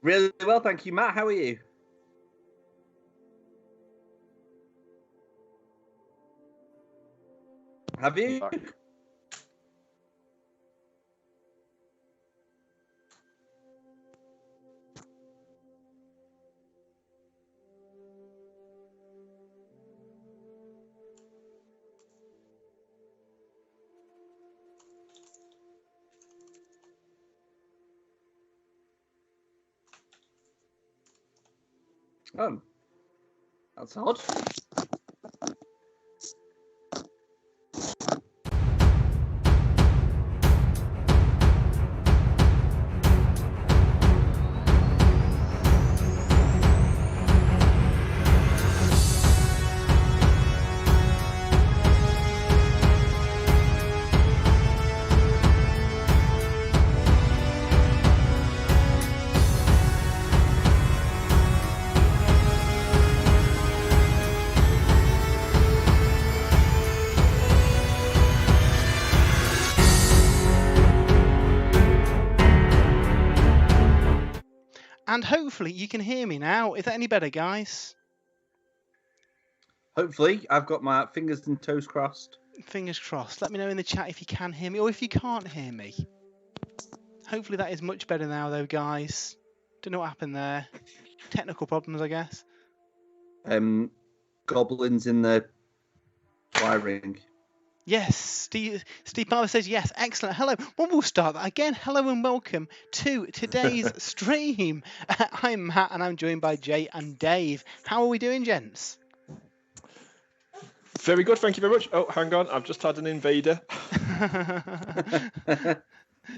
Really well, thank you, Matt. How are you? Have you? Oh, that's odd. And hopefully you can hear me now. Is that any better, guys? Hopefully, I've got my fingers and toes crossed. Fingers crossed. Let me know in the chat if you can hear me or if you can't hear me. Hopefully that is much better now, though, guys. Don't know what happened there. Technical problems, I guess. Goblins in the wiring. Yes, Steve Barber says yes. Excellent. Hello. Well, we'll start that again. Hello and welcome to today's stream. I'm Matt and I'm joined by Jay and Dave. How are we doing, gents? Very good, thank you very much. Oh, hang on, I've just had an invader.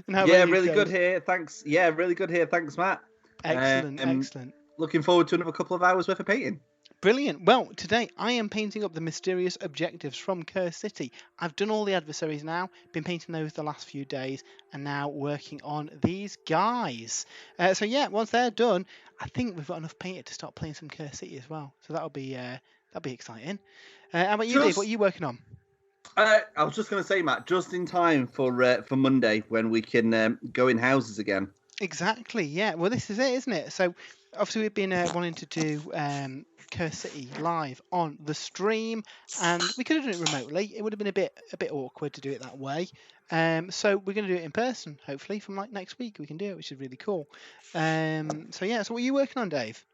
Yeah, really good here. Thanks. Yeah, really good here. Thanks, Matt. Excellent, excellent. Looking forward to another couple of hours worth of painting. Brilliant. Well, today I am painting up the mysterious objectives from Curse City. I've done all the adversaries now, been painting those the last few days, and now working on these guys. So yeah, once they're done, I think we've got enough painted to start playing some Curse City as well. So that'll be exciting. How about you, Dave? What are you working on? I was just going to say, Matt, just in time for Monday when we can go in houses again. Exactly. Yeah. Well, this is it, isn't it? So obviously we've been wanting to do Curse City live on the stream, and we could have done it remotely. It would have been a bit awkward to do it that way. So we're going to do it in person, hopefully, from like next week. We can do it, which is really cool. So yeah. So what are you working on, Dave?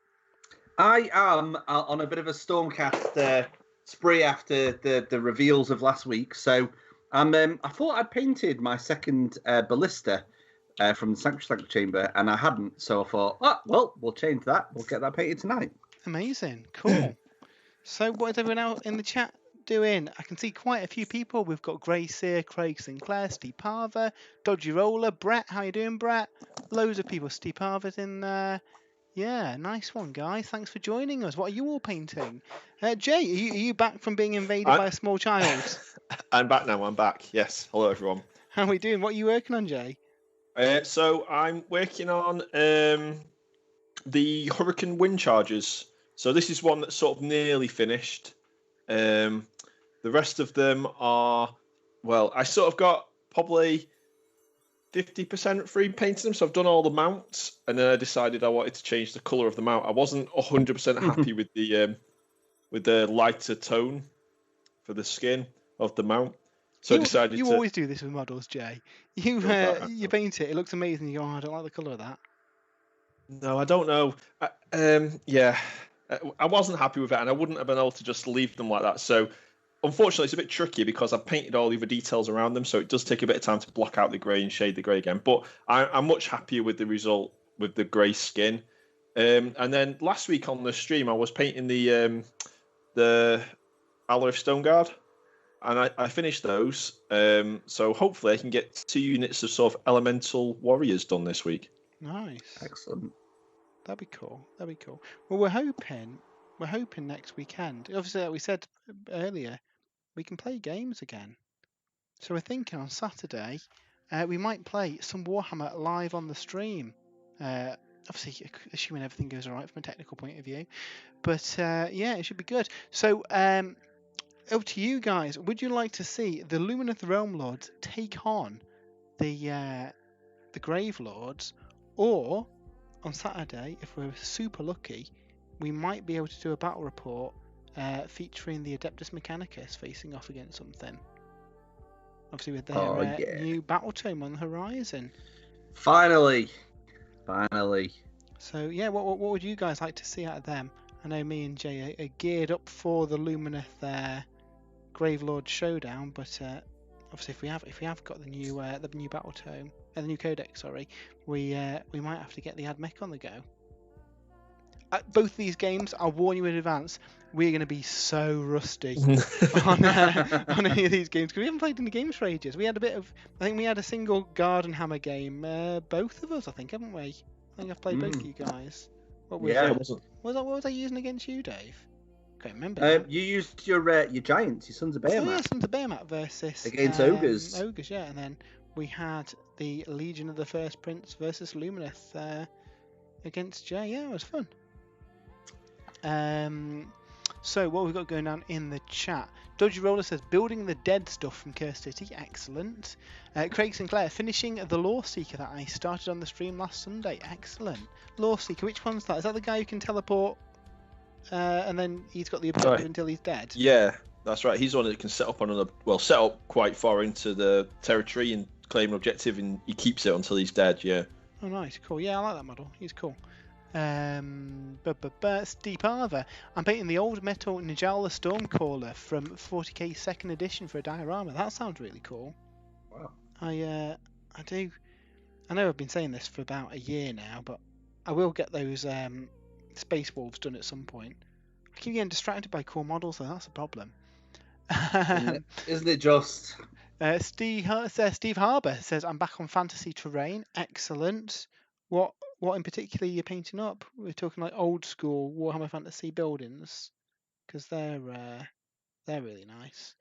I am on a bit of a Stormcast spree after the reveals of last week. So I thought I'd painted my second ballista from the Sanctuary Chamber, and I hadn't. So I thought, well, we'll change that. We'll get that painted tonight. Amazing. Cool. So what is everyone else in the chat doing? I can see quite a few people. We've got Grey Seer, Craig Sinclair, Steve Parver, Dodgy Roller, Brett. How you doing, Brett? Loads of people. Steve Parver's in there. Yeah, nice one, guys. Thanks for joining us. What are you all painting? Jay, are you back from being invaded by a small child? I'm back now. I'm back. Yes. Hello, everyone. How are we doing? What are you working on, Jay? So I'm working on the Hurricane Wind Chargers. So this is one that's sort of nearly finished. The rest of them are, well, I sort of got probably 50% free painting them. So I've done all the mounts, and then I decided I wanted to change the colour of the mount. I wasn't 100% happy with the lighter tone for the skin of the mount. So I decided you always do this with models, Jay. You paint it, it looks amazing. You go, I don't like the colour of that. No, I don't know. I wasn't happy with it, and I wouldn't have been able to just leave them like that. So, unfortunately, it's a bit tricky because I've painted all the other details around them, so it does take a bit of time to block out the grey and shade the grey again. But I'm much happier with the result with the grey skin. And then last week on the stream, I was painting the Alloy Stone Guard, and I finished those. So hopefully I can get 2 units of sort of elemental warriors done this week. Nice. Excellent. That'd be cool. Well, we're hoping next weekend. Obviously, like we said earlier, we can play games again. So we're thinking on Saturday, we might play some Warhammer live on the stream. Obviously, assuming everything goes all right from a technical point of view. But yeah, it should be good. So up to you guys. Would you like to see the Lumineth Realm Lords take on the Grave Lords, or on Saturday, if we're super lucky, we might be able to do a battle report featuring the Adeptus Mechanicus facing off against something. Obviously, with their new battle tome on the horizon. Finally. So yeah, what would you guys like to see out of them? I know me and Jay are geared up for the Lumineth Gravelord showdown, but obviously if we have got the new battle tome, the new codex, sorry, we might have to get the Admech on the go. Both these games, I'll warn you in advance, we're going to be so rusty on any of these games because we haven't played any games for ages. We had I think we had a single Garden Hammer game, both of us, I think, haven't we? I think I've played both of you guys. What was I using against you, Dave? Can't remember. You used your giants, your Sons of Behemoth. Oh yeah, Sons of Behemoth versus against ogres. Ogres, yeah, and then we had the Legion of the First Prince versus Lumineth against Jay. Yeah, it was fun. So what we've got going on in the chat. Dodgy Roller says building the dead stuff from Curse City, excellent. Craig Sinclair finishing the Lore Seeker that I started on the stream last Sunday, excellent. Lore Seeker, which one's that? Is that the guy who can teleport and then he's got the objective until he's dead? Yeah, that's right. He's the one that can set up quite far into the territory and claim an objective, and he keeps it until he's dead. Yeah. Oh, nice, cool. Yeah, I like that model. He's cool. Steve Harver. I'm painting the old metal Nijala Stormcaller from 40k 2nd edition for a diorama. That sounds really cool. Wow. I do. I know I've been saying this for about a year now, but I will get those Space Wolves done at some point. I keep getting distracted by cool models, so that's a problem. Isn't it just? Steve Harbour says, I'm back on Fantasy Terrain. Excellent. What in particular are you painting up? We're talking like old school Warhammer Fantasy buildings, because they're really nice.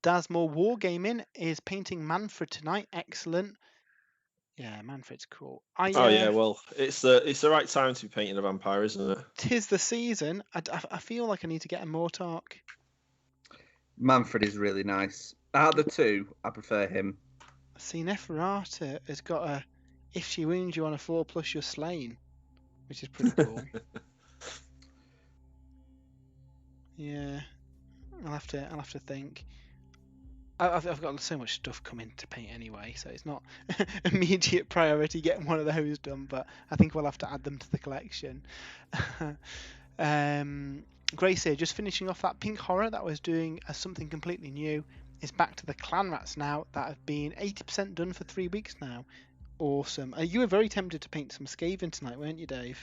Dasmore Wargaming is painting Manfred tonight. Excellent. Yeah, Manfred's cool. Well, it's the right time to be painting a vampire, isn't it? 'Tis the season. I feel like I need to get a Mortark. Manfred is really nice. Out of the two, I prefer him. See, Neferata has got a if she wounds you on a 4+ you're slain, which is pretty cool. Yeah, I'll have to think. I've got so much stuff coming to paint anyway, so it's not immediate priority getting one of those done, but I think we'll have to add them to the collection. Grace here, just finishing off that pink horror that I was doing as something completely new. Is back to the clan rats now that have been 80% done for 3 weeks now. Awesome. You were very tempted to paint some Skaven tonight, weren't you, Dave?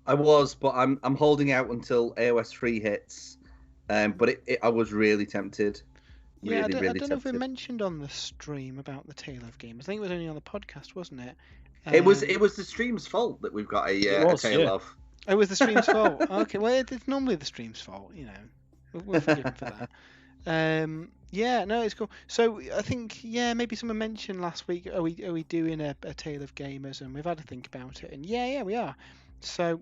I was, but I'm holding out until AOS 3 hits. But I was really tempted. I don't know if we mentioned on the stream about the Tale of Games. I think it was only on the podcast, wasn't it? It was the stream's fault that we've got a Tale of. Oh, it was the stream's fault. Okay, well, it's normally the stream's fault, you know. We'll forgive him for that. Yeah, no, it's cool. So I think maybe someone mentioned last week, are we doing a Tale of Gamers, and we've had to think about it, and yeah we are. So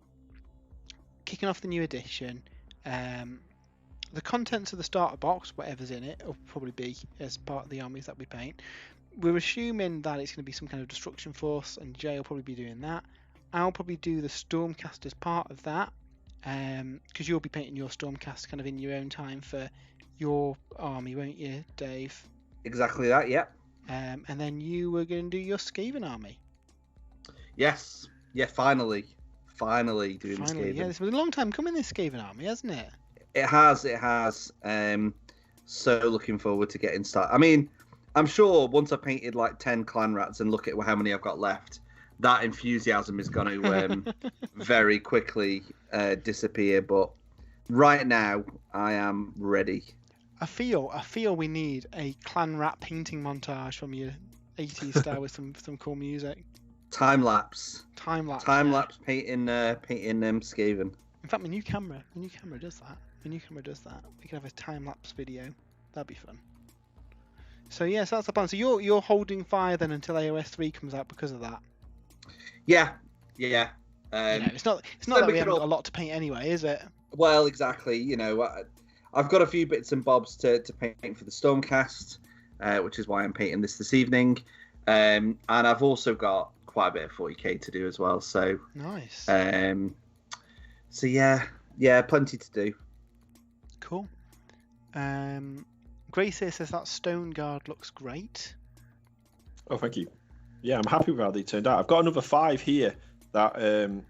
kicking off the new edition, the contents of the starter box, whatever's in it, will probably be as part of the armies that we paint. We're assuming that it's going to be some kind of destruction force, and Jay will probably be doing that. I'll probably do the Stormcast as part of that, because you'll be painting your Stormcast kind of in your own time for your army, won't you, Dave? Exactly that, yeah. And then you were going to do your Skaven army. Yes. Yeah, finally doing Skaven. Yeah, it's been a long time coming, this Skaven army, hasn't it? It has. So looking forward to getting started. I mean, I'm sure once I've painted like 10 clan rats and look at how many I've got left, that enthusiasm is going to very quickly disappear. But right now, I am ready. I feel we need a clan rat painting montage from your 80s style with some cool music. Time lapse painting Skaven. In fact, my new camera does that. We can have a time lapse video. That'd be fun. So yeah, so that's the plan. So you're holding fire then until AOS 3 comes out because of that. Yeah. It's not that we haven't got a lot to paint anyway, is it? Well, exactly. I've got a few bits and bobs to paint for the Stormcast, which is why I'm painting this evening. And I've also got quite a bit of 40k to do as well. So Nice. So yeah, plenty to do. Cool. Grace here says that Stone Guard looks great. Oh, thank you. Yeah, I'm happy with how they turned out. I've got another 5 here that I'm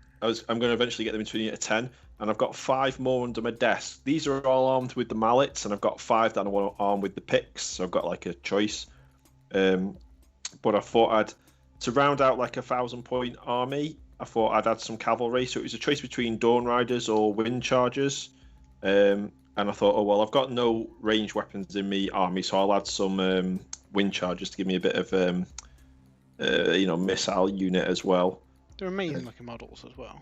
going to eventually get them into a unit of 10, and I've got 5 more under my desk. These are all armed with the mallets, and I've got 5 that I want to arm with the picks, so I've got like a choice. But I thought to round out like a 1,000-point army, I thought I'd add some cavalry, so it was a choice between Dawn Riders or Wind Chargers. And I thought, oh well, I've got no ranged weapons in me army, so I'll add some Wind Chargers to give me a bit of missile unit as well. They're amazing looking models as well.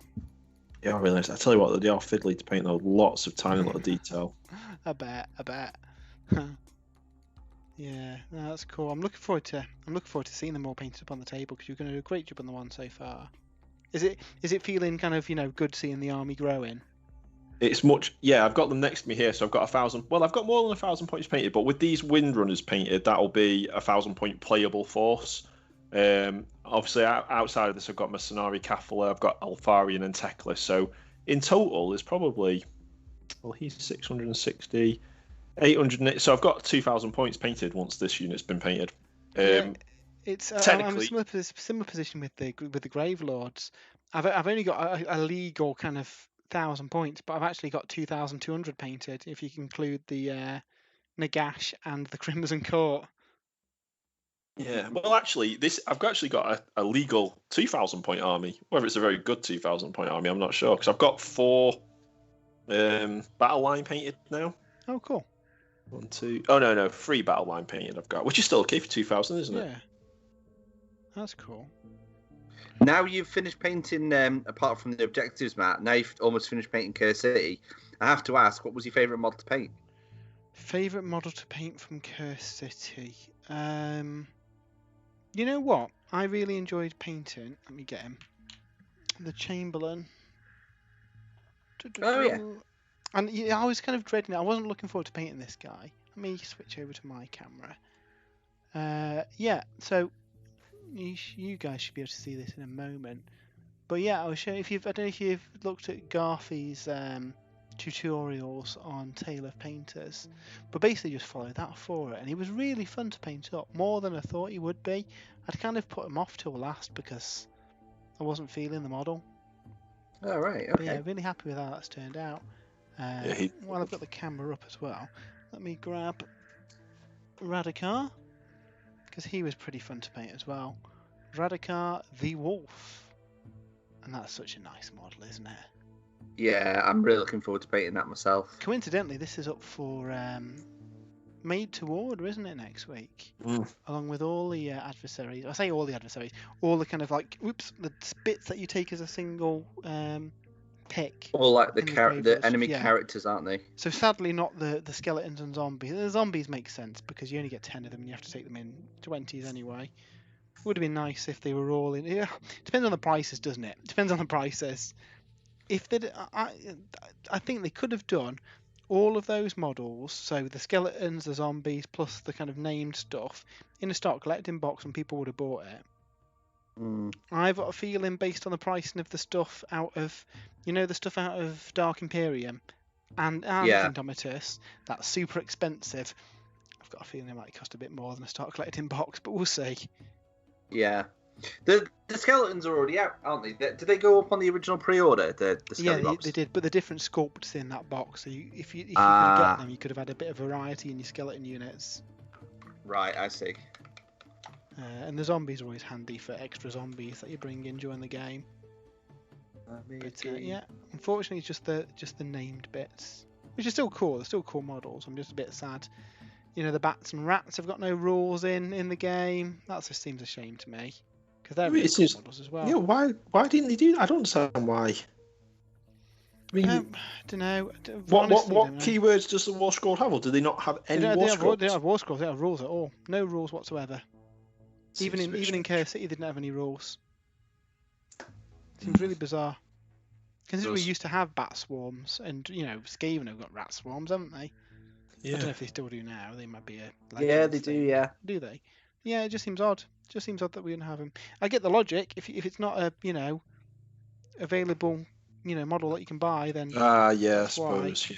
Yeah, I realise. I tell you what, they are fiddly to paint. Though, lots of tiny little detail. I bet. Yeah, no, that's cool. I'm looking forward to seeing them all painted up on the table because you're going to do a great job on the one so far. Is it feeling kind of good seeing the army growing? It's much. Yeah, I've got them next to me here, so I've got 1,000. Well, I've got more than 1,000 points painted, but with these Windrunners painted, that'll be 1,000-point playable force. Obviously, outside of this, I've got Mercenari, Cathler, I've got Alfarian and Tekla. So in total, there's probably, well, he's 660, 800. So I've got 2,000 points painted once this unit's been painted. It's technically, I'm a similar position with the Grave Lords. I've only got a legal kind of 1,000 points, but I've actually got 2,200 painted if you include the Nagash and the Crimson Court. Yeah, well, actually, I've actually got a legal 2,000-point army. Whether it's a very good 2,000-point army, I'm not sure, because I've got 4 battle line painted now. Oh, cool. 1, 2. Oh no, 3 battle line painted I've got, which is still okay for 2,000, isn't it? Yeah, that's cool. Now you've finished painting, apart from the objectives, Matt. Now you've almost finished painting Curse City. I have to ask, what was your favourite model to paint? Favourite model to paint from Curse City. You know what? I really enjoyed painting. Let me get him. The Chamberlain. Oh, yeah. And I was kind of dreading it. I wasn't looking forward to painting this guy. Let me switch over to my camera. Yeah, so you guys should be able to see this in a moment. But yeah, I'll show you. I don't know if you've looked at Garthy's tutorials on Tale of Painters, but basically just follow that for it, and he was really fun to paint up, more than I thought he would be. I'd kind of put him off till last because I wasn't feeling the model. Oh, right, okay. But yeah, really happy with how that's turned out. While I've got the camera up as well, let me grab Radikar, because he was pretty fun to paint as well. Radikar the Wolf, and that's such a nice model, isn't it? Yeah, I'm really looking forward to painting that myself. Coincidentally, this is up for made to order, isn't it, next week? Along with all the adversaries. I say all the adversaries. All the kind of the bits that you take as a single pick. All like the enemy characters, aren't they? So sadly not the skeletons and zombies. The zombies make sense because you only get 10 of them and you have to take them in 20s anyway. It would have been nice if they were all in. Yeah, depends on the prices, doesn't it? Depends on the prices. If they, I think they could have done all of those models, so the skeletons, the zombies, plus the kind of named stuff, in a start collecting box, and people would have bought it. I've got a feeling, based on the pricing of the stuff out of, the stuff out of Dark Imperium and Indomitus, that's super expensive. I've got a feeling it might cost a bit more than a start collecting box, but we'll see. Yeah. The skeletons are already out, aren't they? Did they go up on the original pre-order? The they did, but the different sculpts in that box. So if you could get them, you could have had a bit of variety in your skeleton units. Right, I see. And the zombies are always handy for extra zombies that you bring in during the game. But yeah, unfortunately, it's just the named bits, which is still cool. They're still cool models. I'm just a bit sad. The bats and rats have got no rules in the game. That just seems a shame to me. Because they're really cool models as well. Yeah, why didn't they do that? I don't understand why. I mean, don't know. What keywords does the War Scroll have, or do they not have any War Scrolls? They don't have War Scrolls. They don't have rules at all. No rules whatsoever. Even in Chaos City, they didn't have any rules. Seems really bizarre. Considering we used to have bat swarms, and Skaven have got rat swarms, haven't they? Yeah. I don't know if they still do now. They might be a Yeah, Legends they do. thing. Yeah. Do they? Yeah, it just seems odd. Just seems odd that we didn't have him. I get the logic. If it's not a available model that you can buy, then Yeah, I that's why. suppose. Yeah.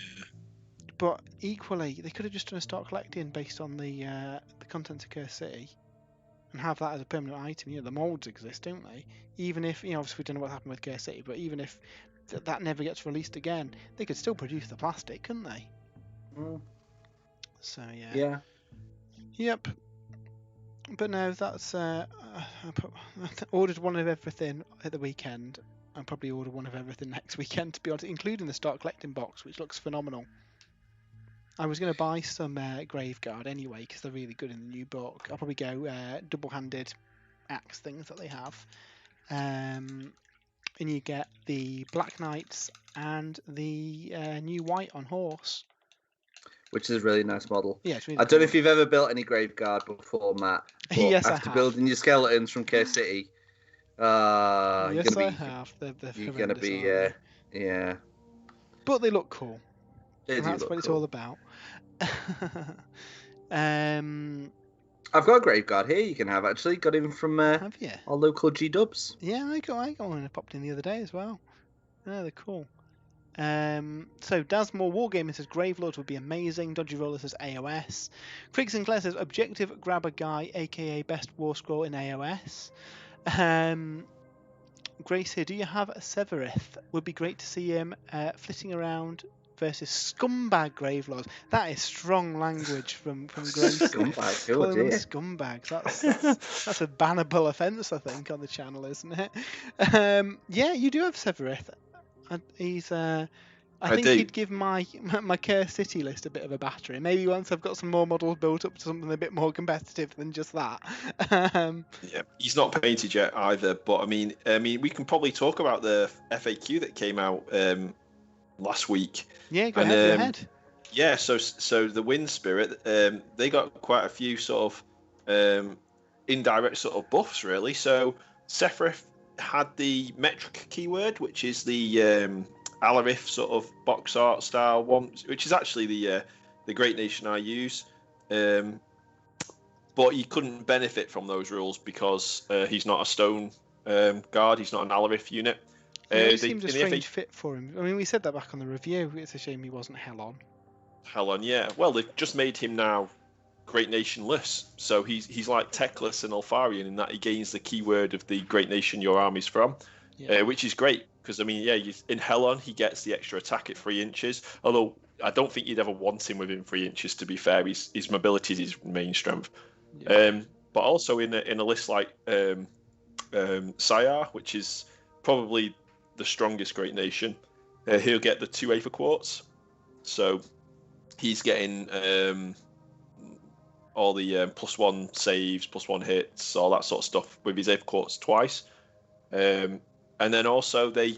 But equally, they could have just done a start collecting based on the contents of Curse City, and have that as a permanent item. The molds exist, don't they? Even if obviously we don't know what happened with Curse City, but even if that never gets released again, they could still produce the plastic, couldn't they? Mm. So yeah. Yeah. Yep. But no, that's I ordered one of everything at the weekend. I'll probably order one of everything next weekend, to be honest, including the start collecting box, which looks phenomenal. I was going to buy some Graveguard anyway, because they're really good in the new book. I'll probably go double-handed axe things that they have. And you get the Black Knights and the new white on horse. Which is a really nice model. Yeah, it's really I don't know cool. if you've ever built any Graveguard before, Matt. But Yes, I after have. building your skeletons from Curse City, Yes, I you're have. They're gonna horrendous, be, aren't yeah. they? But they look cool. They And do that's look what it's cool. all about. I've got a Graveguard here. You can have actually got him from Have you? our local G Dubs. Yeah, I got one and I popped in the other day as well. Yeah, they're cool. So Dasmore Wargaming says Gravelords would be amazing. Dodgy Roller says AOS. Craig Sinclair says Objective Grab a Guy, aka Best War Scroll in AOS. Grace here, do you have a Severith? Would be great to see him flitting around versus scumbag Gravelords. That is strong language from Grace. Scumbag, oh Calling them dear. scumbags. That's a bannable offence, I think, on the channel, isn't it? Yeah, you do have Severith. He's I think do. he'd give my Curse City list a bit of a battery. Maybe once I've got some more models built up to something a bit more competitive than just that. Yeah, he's not painted yet either. But I mean, we can probably talk about the FAQ that came out last week. Yeah, go ahead. Yeah, so the Wind Spirit, they got quite a few sort of indirect sort of buffs, really. So Sephiroth had the metric keyword, which is the Alarith sort of box art style one, which is actually the Great Nation I use. But he couldn't benefit from those rules because he's not a stone guard. He's not an Alarith unit. It seems a strange fit for him. I mean, we said that back on the review. It's a shame he wasn't Hellon. Hellon, yeah. Well, they've just made him now Great Nation-less. So he's like Techless and Alfarian in that he gains the keyword of the Great Nation your army's from, which is great. Because, I mean, yeah, in Hellon, he gets the extra attack at 3 inches. Although, I don't think you'd ever want him within 3 inches, to be fair. His mobility is his main strength. Yeah. But also in a list like Sayar, which is probably the strongest Great Nation, he'll get the 2 Aether Quartz. So he's getting all the +1 saves, +1 hits, all that sort of stuff with his Aether Quartz twice. And then also they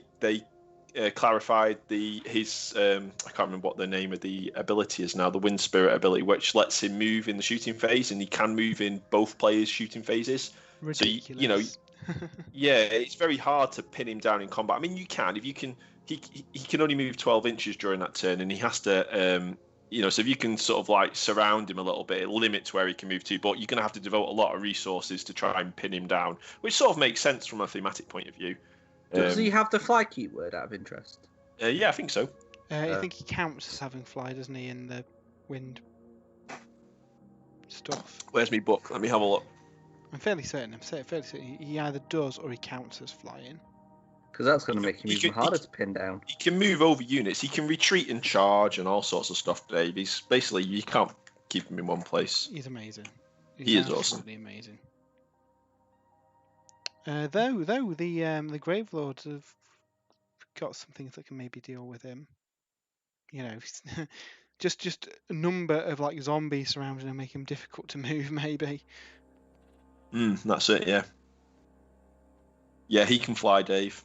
clarified his I can't remember what the name of the ability is now, the Wind Spirit ability, which lets him move in the shooting phase, and he can move in both players' shooting phases. Ridiculous. So yeah, it's very hard to pin him down in combat. I mean, you can if you can. He can only move 12 inches during that turn, and he has to so if you can sort of like surround him a little bit, it limits where he can move to, but you're going to have to devote a lot of resources to try and pin him down, which sort of makes sense from a thematic point of view. Does he have the fly keyword out of interest? Yeah, I think so. I think he counts as having fly, doesn't he, in the wind stuff? Where's my book? Let me have a look. I'm fairly certain. He either does or he counts as flying. Because that's going to make him even harder to pin down. He can move over units. He can retreat and charge and all sorts of stuff, Dave. He's basically, you can't keep him in one place. He's amazing. He is awesome. Absolutely amazing. Though the Gravelords have got some things that can maybe deal with him. Just a number of like zombies surrounding him make him difficult to move. Maybe. That's it. Yeah. Yeah, he can fly, Dave.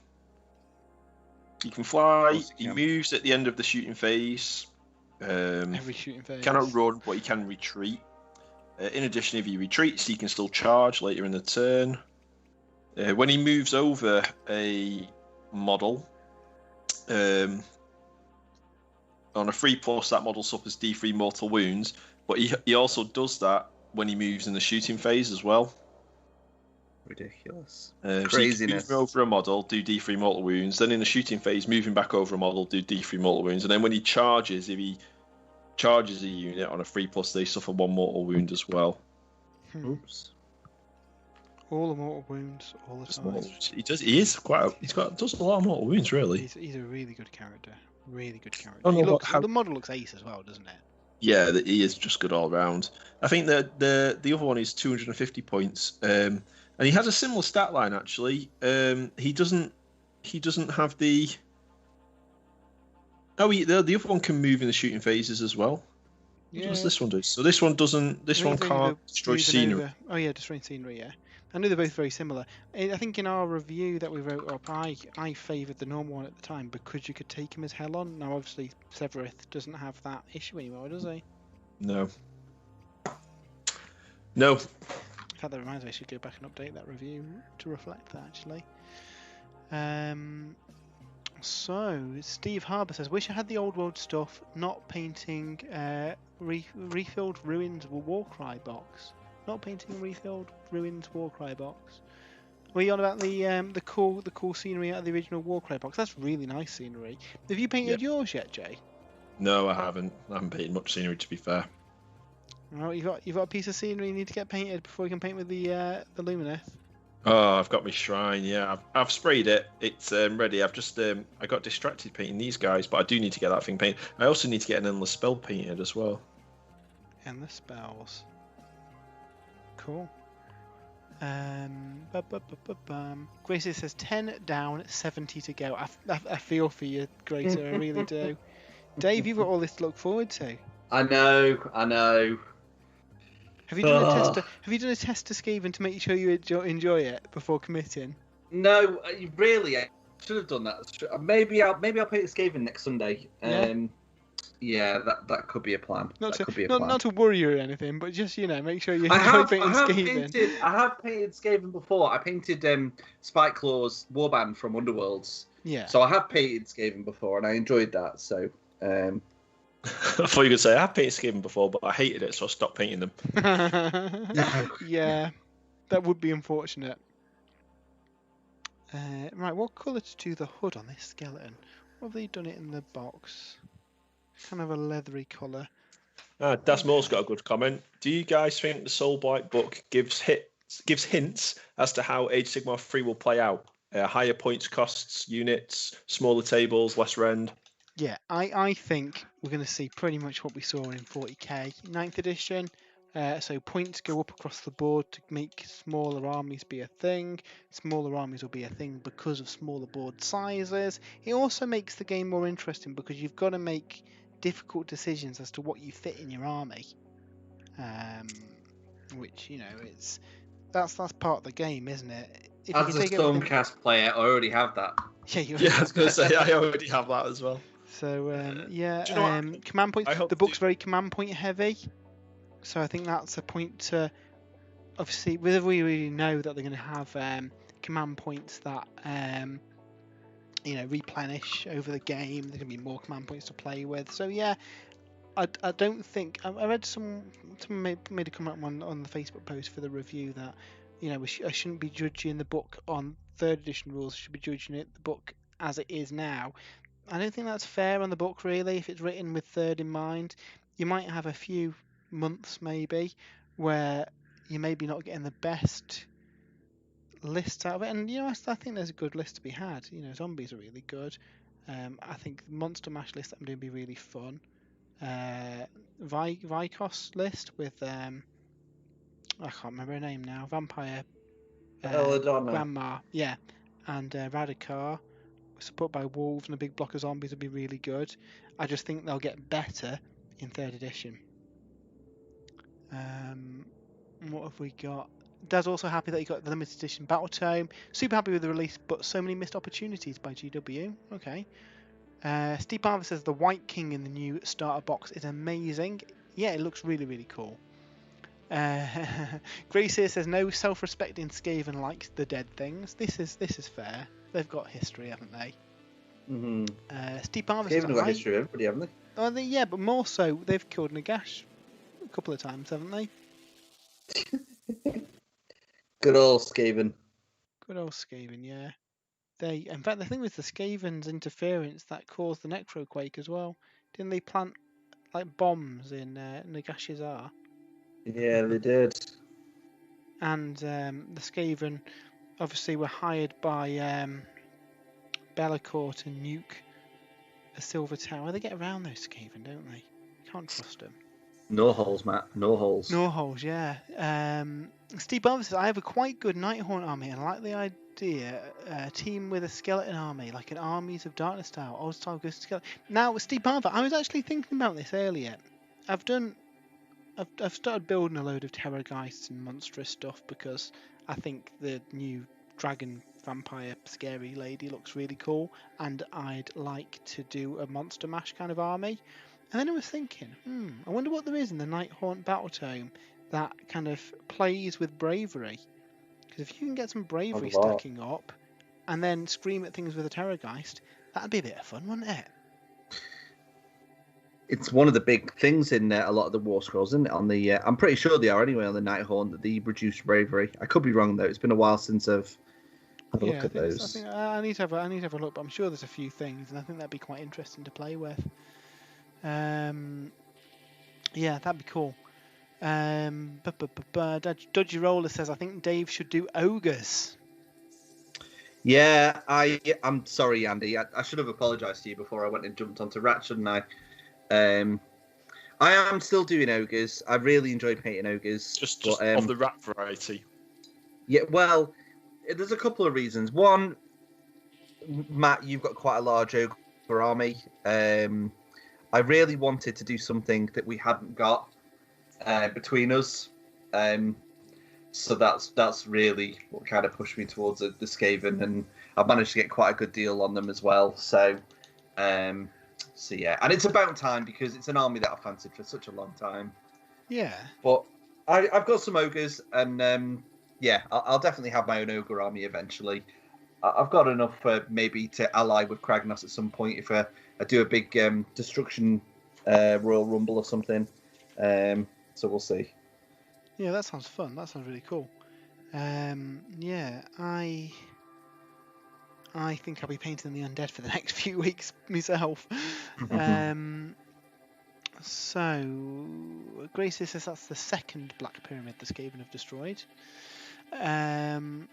He can fly. He moves at the end of the shooting phase. Every shooting phase. Cannot run, but he can retreat. In addition, if he retreats, he can still charge later in the turn. When he moves over a model, on a 3+, that model suffers D3 mortal wounds, but he also does that when he moves in the shooting phase as well. Ridiculous. Craziness. So you can move over a model, do D3 mortal wounds. Then in the shooting phase, moving back over a model, do D3 mortal wounds. And then when he charges, if he charges a unit on a 3+, they suffer 1 mortal wound as well. Oops. All the mortal wounds, all the time. He does. He is quite. Does a lot of mortal wounds, really. He's a really good character. Really good character. The model looks ace as well, doesn't it? Yeah, he is just good all round. I think that the other one is 250 points. And he has a similar stat line actually. He doesn't have the. Oh, the other one can move in the shooting phases as well. What does this one do? So this one doesn't. This one can't destroy scenery. Oh yeah, destroying scenery. Yeah, I know they're both very similar. I think in our review that we wrote up, I favoured the normal one at the time because you could take him as Helon. Now obviously Severith doesn't have that issue anymore, does he? No. In fact, that reminds me, I should go back and update that review to reflect that, actually. So, Steve Harbour says, wish I had the old world stuff, not painting refilled ruins Warcry box. Not painting refilled ruins Warcry box. Were you on about the cool scenery out of the original Warcry box? That's really nice scenery. Have you painted yours yet, Jay? No, I haven't. I haven't painted much scenery, to be fair. Well, you've got a piece of scenery you need to get painted before you can paint with the Lumineth. Oh, I've got my shrine. Yeah, I've sprayed it. It's ready. I've just I got distracted painting these guys, but I do need to get that thing painted. I also need to get an endless spell painted as well. Endless spells. Cool. Gracie says 10 down, 70 to go. I feel for you, Gracie. I really do. Dave, you've got all this to look forward to. I know. Have you done a test to Skaven to make sure you enjoy it before committing? No, really, I should have done that. Maybe I'll paint Skaven next Sunday. Yeah, that could be a plan. Not to worry you or anything, but just make sure you enjoy painting Skaven. I have painted Skaven before. I painted Spike Claw's Warband from Underworlds. Yeah. So I have painted Skaven before, and I enjoyed that. So. I thought you were going to say I have painted Skaven before, but I hated it, so I stopped painting them. Yeah, that would be unfortunate. Right, what colour to do the hood on this skeleton? What have they done it in the box? Kind of a leathery colour. Das Moore's got a good comment. Do you guys think the Soulblight book gives hints as to how Age of Sigmar 3 will play out? Higher points costs, units, smaller tables, less rend? Yeah, I think we're going to see pretty much what we saw in 40k 9th edition. So points go up across the board to make smaller armies be a thing. Smaller armies will be a thing because of smaller board sizes. It also makes the game more interesting because you've got to make difficult decisions as to what you fit in your army. Which, that's part of the game, isn't it? As a Stormcast player, I already have that. Yeah, I was going to say, I already have that as well. So, command points. The book's very command point heavy. So I think that's a point to, obviously, whether we really know that they're going to have command points that, replenish over the game. There's going to be more command points to play with. So yeah, I don't think, I read someone made a comment on the Facebook post for the review that, I shouldn't be judging the book on 3rd edition rules. I should be judging the book as it is now. I don't think that's fair on the book, really. If it's written with 3rd in mind, you might have a few months maybe where you're maybe not getting the best list out of it. And I think there's a good list to be had. Zombies are really good. I think the Monster Mash list that I'm doing will be really fun. Vikos list with I can't remember her name now. Vampire Grandma, yeah, and Radikar, supported by wolves and a big block of zombies would be really good. I just think they'll get better in 3rd edition. What have we got? Dad's also happy that he got the limited edition Battle Tome. Super happy with the release, but so many missed opportunities by GW. Okay. Steve Barber says the White King in the new starter box is amazing. Yeah, it looks really, really cool. Grace here says no self-respecting Skaven likes the dead things. This is fair. They've got history, haven't they? Mm-hmm. Steve Barber They've says, got history of everybody, haven't they? Oh, yeah, but more so, they've killed Nagash a couple of times, haven't they? Good old Skaven. Good old Skaven, yeah. In fact, the thing with the Skaven's interference that caused the Necroquake as well. Didn't they plant like bombs in Nagash's R? Yeah, they did. And the Skaven obviously were hired by Bellacore to nuke a Silver Tower. They get around those Skaven, don't they? Can't trust them. No holes, Matt. No holes. No holes, yeah. Steve Barber says, I have a quite good Nighthaunt army and I like the idea team with a skeleton army, like an Armies of Darkness style, old style Ghost Skeleton. Now, Steve Barber, I was actually thinking about this earlier. I've started building a load of Terrorgeists and monstrous stuff because I think the new dragon vampire scary lady looks really cool and I'd like to do a monster mash kind of army. And then I was thinking, I wonder what there is in the Nighthaunt Battle Tome that kind of plays with bravery. Because if you can get some bravery stacking up and then scream at things with a Terrorgeist, that'd be a bit of fun, wouldn't it? It's one of the big things in a lot of the War Scrolls, isn't it? On the, I'm pretty sure they are anyway on the Nighthaunt that they reduce bravery. I could be wrong though. It's been a while since I've had a look at those. I think I need to have a look, but I'm sure there's a few things, and I think that'd be quite interesting to play with. Yeah, that'd be cool. Dodgy Roller says, I think Dave should do ogres. Yeah, I'm sorry, Andy. I should have apologised to you before I went and jumped onto Rat, shouldn't I? I am still doing ogres. I really enjoy painting ogres. Just of the rat variety. Yeah, well, there's a couple of reasons. One, Matt, you've got quite a large ogre army. I really wanted to do something that we hadn't got between us. So that's really what kind of pushed me towards the Skaven, and I've managed to get quite a good deal on them as well. So yeah, and it's about time because it's an army that I've fancied for such a long time. Yeah. But I've got some ogres, and yeah, I'll definitely have my own ogre army eventually. I've got enough maybe to ally with Kragnos at some point if I do a big destruction Royal Rumble or something. So we'll see. Yeah, that sounds fun. That sounds really cool. Yeah, I think I'll be painting the undead for the next few weeks myself. So, Grace says that's the second Black Pyramid the Skaven have destroyed. Dasma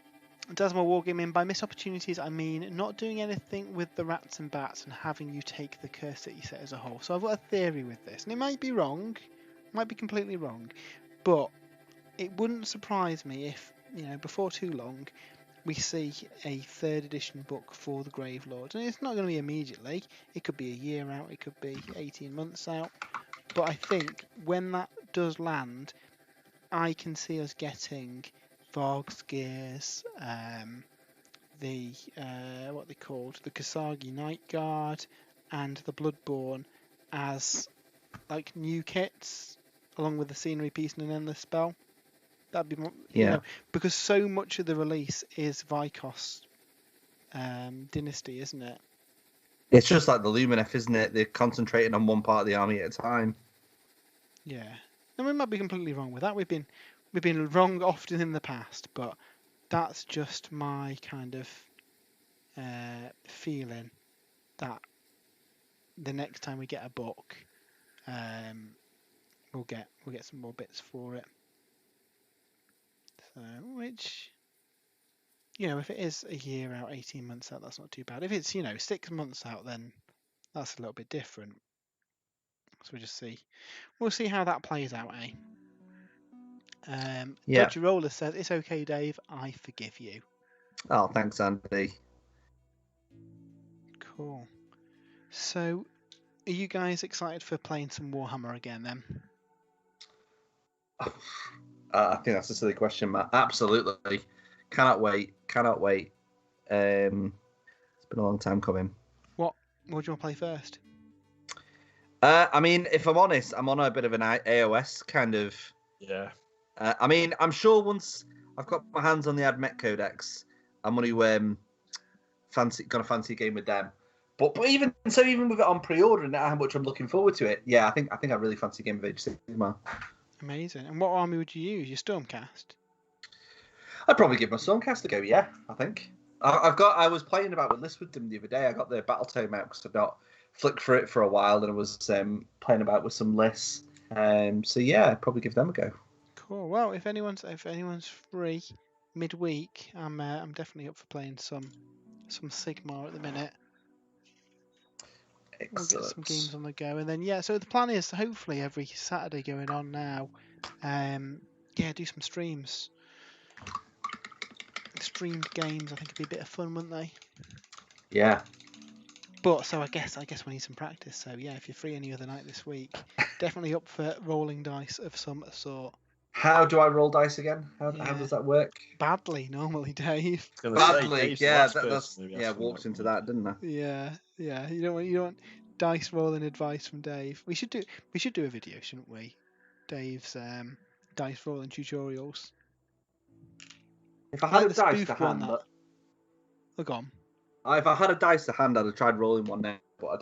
Wargaming, by missed opportunities, I mean not doing anything with the rats and bats and having you take the curse that you set as a whole. So I've got a theory with this, and it might be wrong, might be completely wrong, but it wouldn't surprise me if, before too long, we see a 3rd edition book for the Grave Lords. And it's not going to be immediately. It could be a year out, it could be 18 months out. But I think when that does land, I can see us getting Varg's Gears, the what they called, the Kasagi Night Guard, and the Bloodborne as like new kits, along with the scenery piece and an endless spell. That'd be more, because so much of the release is Vikos Dynasty, isn't it? It's just like the Lumineth, isn't it? They're concentrating on one part of the army at a time. Yeah, and we might be completely wrong with that. We've been wrong often in the past, but that's just my kind of feeling that the next time we get a book, we'll get some more bits for it. So, which, if it is a year out, 18 months out, that's not too bad. If it's 6 months out, then that's a little bit different. So we'll see how that plays out, eh? Dodgy Roller says, it's okay, Dave, I forgive you. Oh, thanks, Andy. Cool. So, are you guys excited for playing some Warhammer again, then? I think that's a silly question, Matt. Absolutely. Cannot wait. It's been a long time coming. What do you want to play first? I mean, if I'm honest, I'm on a bit of an AOS kind of... Yeah. I mean, I'm sure once I've got my hands on the Admech Codex, I'm going to fancy a game with them. But even so, even with it on pre-order and how much I'm looking forward to it, yeah, I think I really fancy Game of Age Sigmar. Amazing. And what army would you use? Your Stormcast? I'd probably give my Stormcast a go. Yeah, I think I was playing about with lists with them the other day. I got the Battle Tome out because I've not flicked for it for a while, and I was playing about with some lists. So yeah, I'd probably give them a go. Cool. Well, if anyone's free midweek, I'm definitely up for playing some Sigmar at the minute. We'll get some games on the go, and then so the plan is hopefully every Saturday going on now, do some streams. Streamed games, I think it'd be a bit of fun, wouldn't they? Yeah. But so I guess we need some practice. So yeah, if you're free any other night this week, definitely up for rolling dice of some sort. How do I roll dice again? How does that work? Badly, normally, Dave. Badly, yeah. That's walks into that, didn't I? Yeah. You don't want dice rolling advice from Dave. We should do a video, shouldn't we? Dave's dice rolling tutorials. If I had a dice to hand, look on. If I had a dice to hand, I'd have tried rolling one now, but I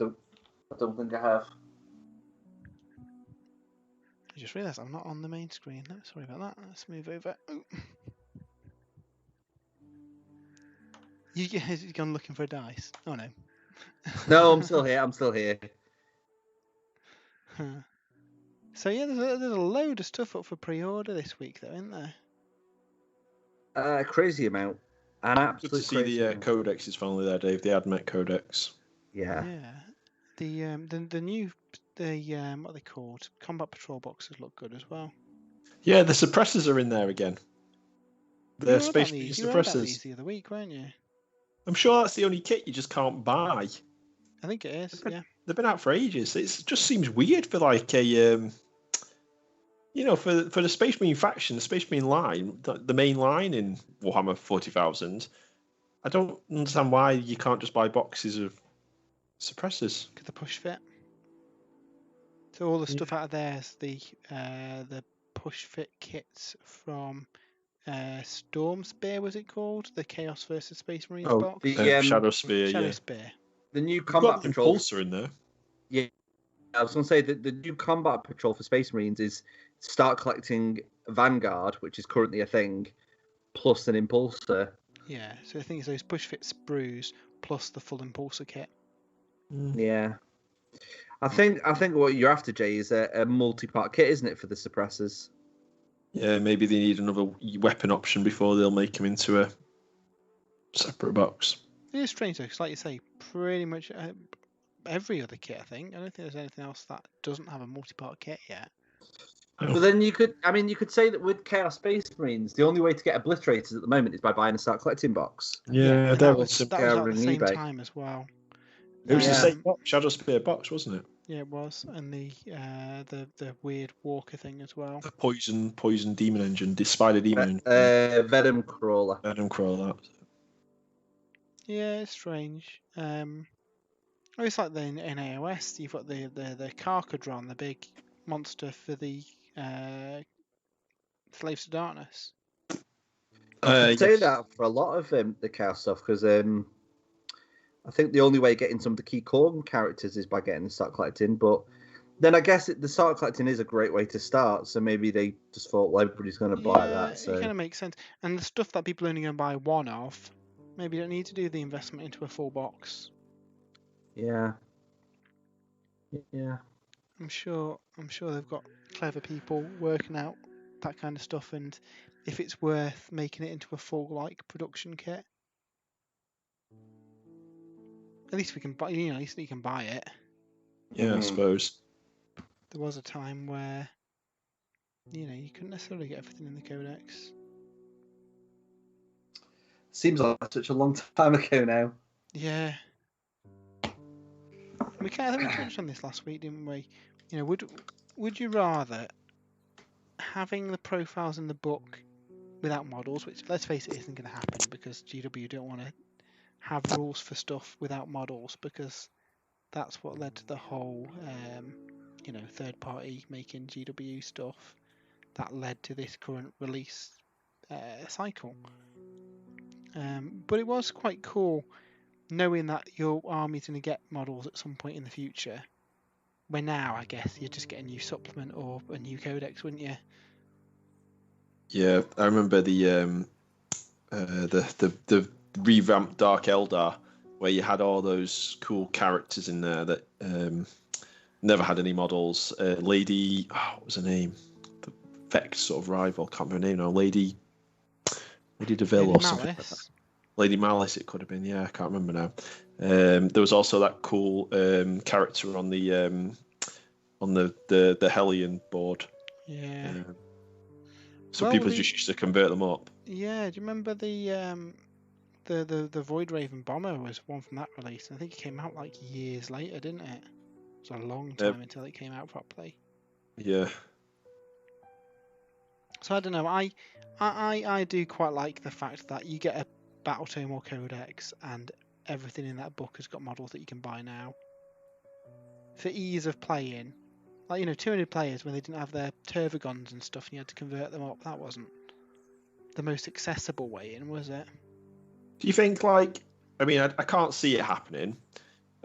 don't think I have. I just realised I'm not on the main screen. Sorry about that. Let's move over. You've gone looking for a dice. Oh no. No, I'm still here. Huh. So yeah, there's a load of stuff up for pre-order this week, though, isn't there? A crazy amount. An absolute Good to see the codex is finally there, Dave. The Admech codex. Yeah. Yeah. The new what are they called? Combat patrol boxes look good as well. Yeah, the suppressors are in there again. The Space Marine suppressors. You were about these the other week, weren't you? I'm sure that's the only kit you just can't buy. I think it is. They've been out for ages. It just seems weird for like a for the Space Marine faction, the Space Marine line, the main line in Warhammer 40,000. I don't understand why you can't just buy boxes of suppressors. Could the push fit? So all the stuff out of there is the push fit kits from Storm Spear, was it called? The Chaos versus Space Marines box. The Shadow Spear. Shadow Spear. The new combat patrol. Impulsor in there. Yeah, I was going to say that the new combat patrol for Space Marines is start collecting Vanguard, which is currently a thing, plus an Impulsor. Yeah, so the thing is those push fit sprues plus the full Impulsor kit. Yeah. I think what you're after, Jay, is a multi-part kit, isn't it, for the suppressors? Yeah, maybe they need another weapon option before they'll make them into a separate box. It is strange though, because like you say, pretty much every other kit, I think. I don't think there's anything else that doesn't have a multi-part kit yet. But then you could say that with Chaos Space Marines, the only way to get obliterators at the moment is by buying a start collecting box. Yeah, that was at the same time as well. It was the same box, Shadow Spear box, wasn't it? Yeah, it was, and the weird Walker thing as well. The poison demon engine, the spider demon engine. Venom crawler. Yeah, it's strange. It's like in AOS, you've got the Carcadron, the big monster for the Slaves to Darkness. I say that for a lot of the Chaos stuff, because I think the only way getting some of the key core characters is by getting the start collecting. But then I guess the start collecting is a great way to start. So maybe they just thought, well, everybody's going to buy that. So it kind of makes sense. And the stuff that people are only going to buy one of, maybe you don't need to do the investment into a full box. Yeah. I'm sure they've got clever people working out that kind of stuff, and if it's worth making it into a full production kit. At least we can buy. At least you can buy it. Yeah, I suppose. There was a time where, you couldn't necessarily get everything in the codex. Seems like such a long time ago now. Yeah. I think we touched on this last week, didn't we? Would you rather having the profiles in the book without models, which let's face it isn't going to happen because GW don't want to have rules for stuff without models, because that's what led to the whole third party making GW stuff that led to this current release cycle. But it was quite cool knowing that your army's going to get models at some point in the future, where now I guess you'd just get a new supplement or a new codex, wouldn't you? Yeah, I remember the revamped Dark Eldar, where you had all those cool characters in there that never had any models. Lady, what was her name? The Vex sort of rival, can't remember her name now. Lady DeVille or something like that. Lady Malice, it could have been. Yeah, I can't remember now. There was also that cool character on the Hellion board. Yeah. So people just used to convert them up. Yeah, do you remember the Void Raven bomber was one from that release? I think it came out like years later, didn't it? It was a long time until it came out properly. Yeah. So I don't know. I do quite like the fact that you get a Battle Tome or Codex, and everything in that book has got models that you can buy now. For ease of playing, like 200 players when they didn't have their Tervagons and stuff, and you had to convert them up. That wasn't the most accessible way in, was it? Do you think, I can't see it happening.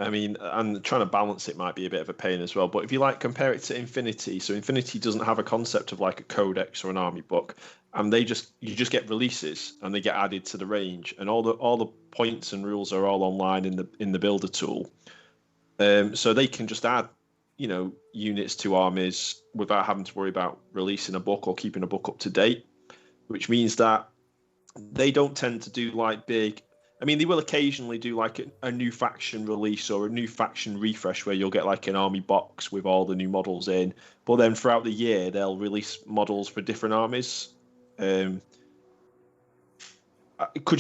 I mean, and trying to balance it might be a bit of a pain as well. But if you compare it to Infinity, so Infinity doesn't have a concept of like a codex or an army book, and you just get releases and they get added to the range, and all the points and rules are all online in the builder tool. So they can just add, units to armies without having to worry about releasing a book or keeping a book up to date, which means that they don't tend to do big. I mean, they will occasionally do a new faction release or a new faction refresh where you'll get an army box with all the new models in. But then throughout the year, they'll release models for different armies. Could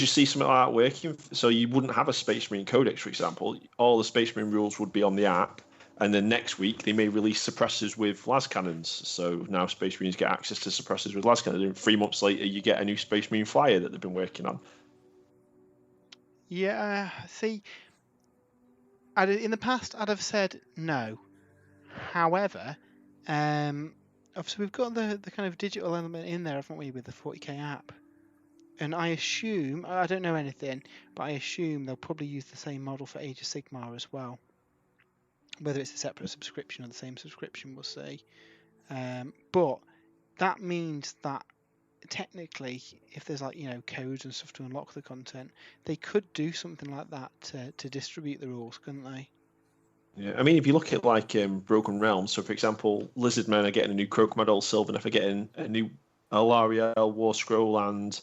you see something like that working? So you wouldn't have a Space Marine Codex, for example. All the Space Marine rules would be on the app. And then next week, they may release suppressors with las cannons. So now Space Marines get access to suppressors with las cannons. And 3 months later, you get a new Space Marine flyer that they've been working on. Yeah, see, in the past, I'd have said no. However, obviously we've got the kind of digital element in there, haven't we, with the 40k app? And I assume, I don't know anything, but I assume they'll probably use the same model for Age of Sigmar as well. Whether it's a separate subscription or the same subscription, we'll see. But that means that technically, if there's codes and stuff to unlock the content, they could do something like that to distribute the rules, couldn't they? Yeah, I mean, if you look at Broken Realms, so for example, Lizardmen are getting a new Croak model, Sylvaneth are getting a new Alariel War Scroll and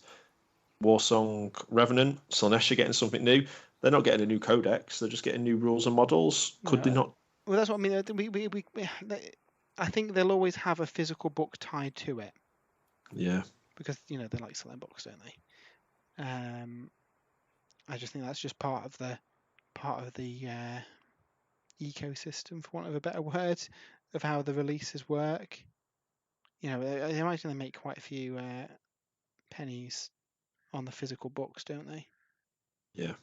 Warsong Revenant, Slaanesh are getting something new. They're not getting a new codex; they're just getting new rules and models. Could they not? Well, that's what I mean. I think they'll always have a physical book tied to it. Yeah. Because they like selling books, don't they? I just think that's just part of the ecosystem, for want of a better word, of how the releases work. I imagine they make quite a few pennies on the physical books, don't they? Yeah.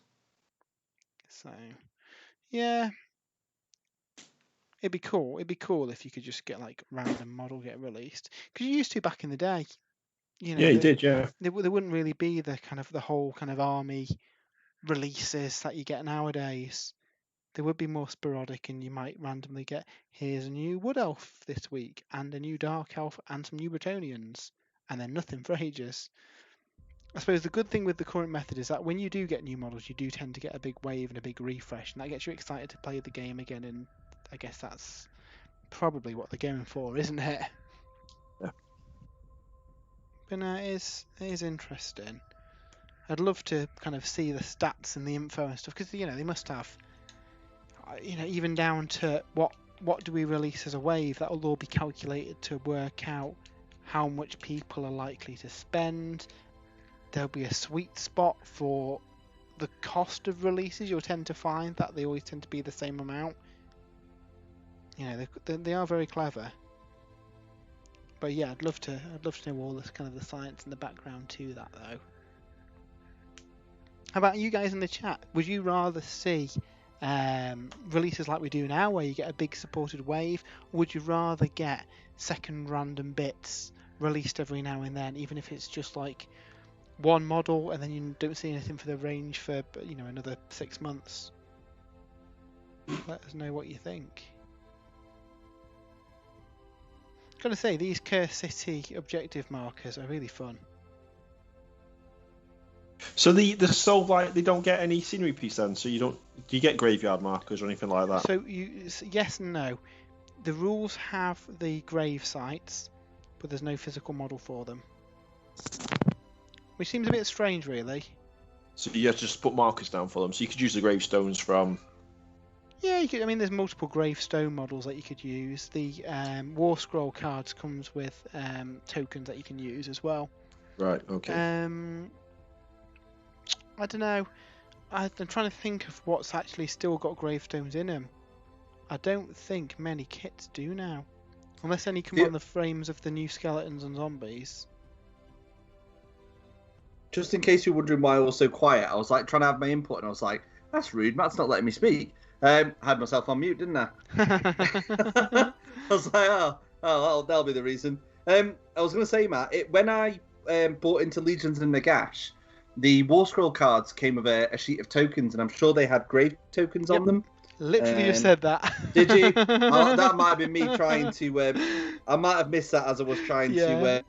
So, yeah, it'd be cool. It'd be cool if you could just get random model get released, because you used to back in the day. Yeah, you did. Yeah. There wouldn't really be the whole kind of army releases that you get nowadays. They would be more sporadic, and you might randomly get, here's a new Wood Elf this week, and a new Dark Elf, and some new Bretonnians, and then nothing for ages. I suppose the good thing with the current method is that when you do get new models, you do tend to get a big wave and a big refresh, and that gets you excited to play the game again, and I guess that's probably what they're going for, isn't it? Yeah. But no, it is interesting. I'd love to kind of see the stats and the info and stuff, because they must have, even down to what do we release as a wave. That will all be calculated to work out how much people are likely to spend. There'll be a sweet spot for the cost of releases. You'll tend to find that they always tend to be the same amount. They are very clever. But yeah, I'd love to know all this kind of the science and the background to that, though. How about you guys in the chat? Would you rather see releases like we do now, where you get a big supported wave, or would you rather get second random bits released every now and then, even if it's just one model and then you don't see anything for the range for another 6 months. Let us know what you think. Gotta say, these Curse City objective markers are really fun. So the soul light, they don't get any scenery piece then. So do you get graveyard markers or anything like that? So yes and no. The rules have the grave sites, but there's no physical model for them, which seems a bit strange, really. So you have to just put markers down for them. So you could use the gravestones from. Yeah, you could. I mean, there's multiple gravestone models that you could use. The War Scroll cards comes with tokens that you can use as well. Right. Okay. I don't know. I'm trying to think of what's actually still got gravestones in them. I don't think many kits do now, unless any come on the frames of the new skeletons and zombies. Just in case you're wondering why I was so quiet, I was like trying to have my input, and I was like, "That's rude. Matt's not letting me speak." I had myself on mute, didn't I? I was like, "Oh, that'll be the reason." I was going to say, Matt, when I bought into Legions and Nagash, the War Scroll cards came with a sheet of tokens, and I'm sure they had grave tokens on them. Literally just said that. Did you? That might have been me trying to. I might have missed that as I was trying to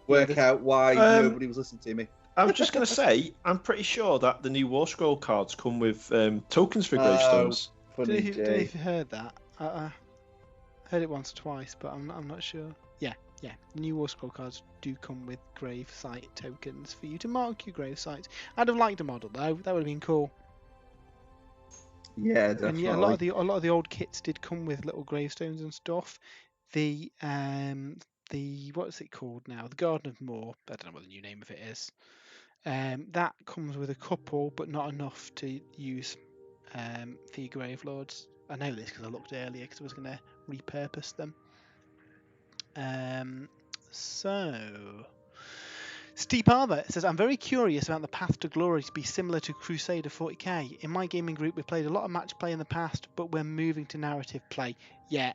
work out why nobody was listening to me. I was just going to say, I'm pretty sure that the new War Scroll cards come with tokens for gravestones. Don't know if you heard that. I heard it once or twice, but I'm not sure. Yeah. The new War Scroll cards do come with grave site tokens for you to mark your grave sites. I'd have liked a model though. That would have been cool. Yeah, definitely. And yeah, a lot of the old kits did come with little gravestones and stuff. The what's it called now? The Garden of Moor. I don't know what the new name of it is. That comes with a couple, but not enough to use for your Grave Lords. I know this because I looked earlier because I was going to repurpose them. So Steep Arthur says, I'm very curious about the path to glory to be similar to Crusader 40k. In my gaming group, we've played a lot of match play in the past, but we're moving to narrative play. Yeah,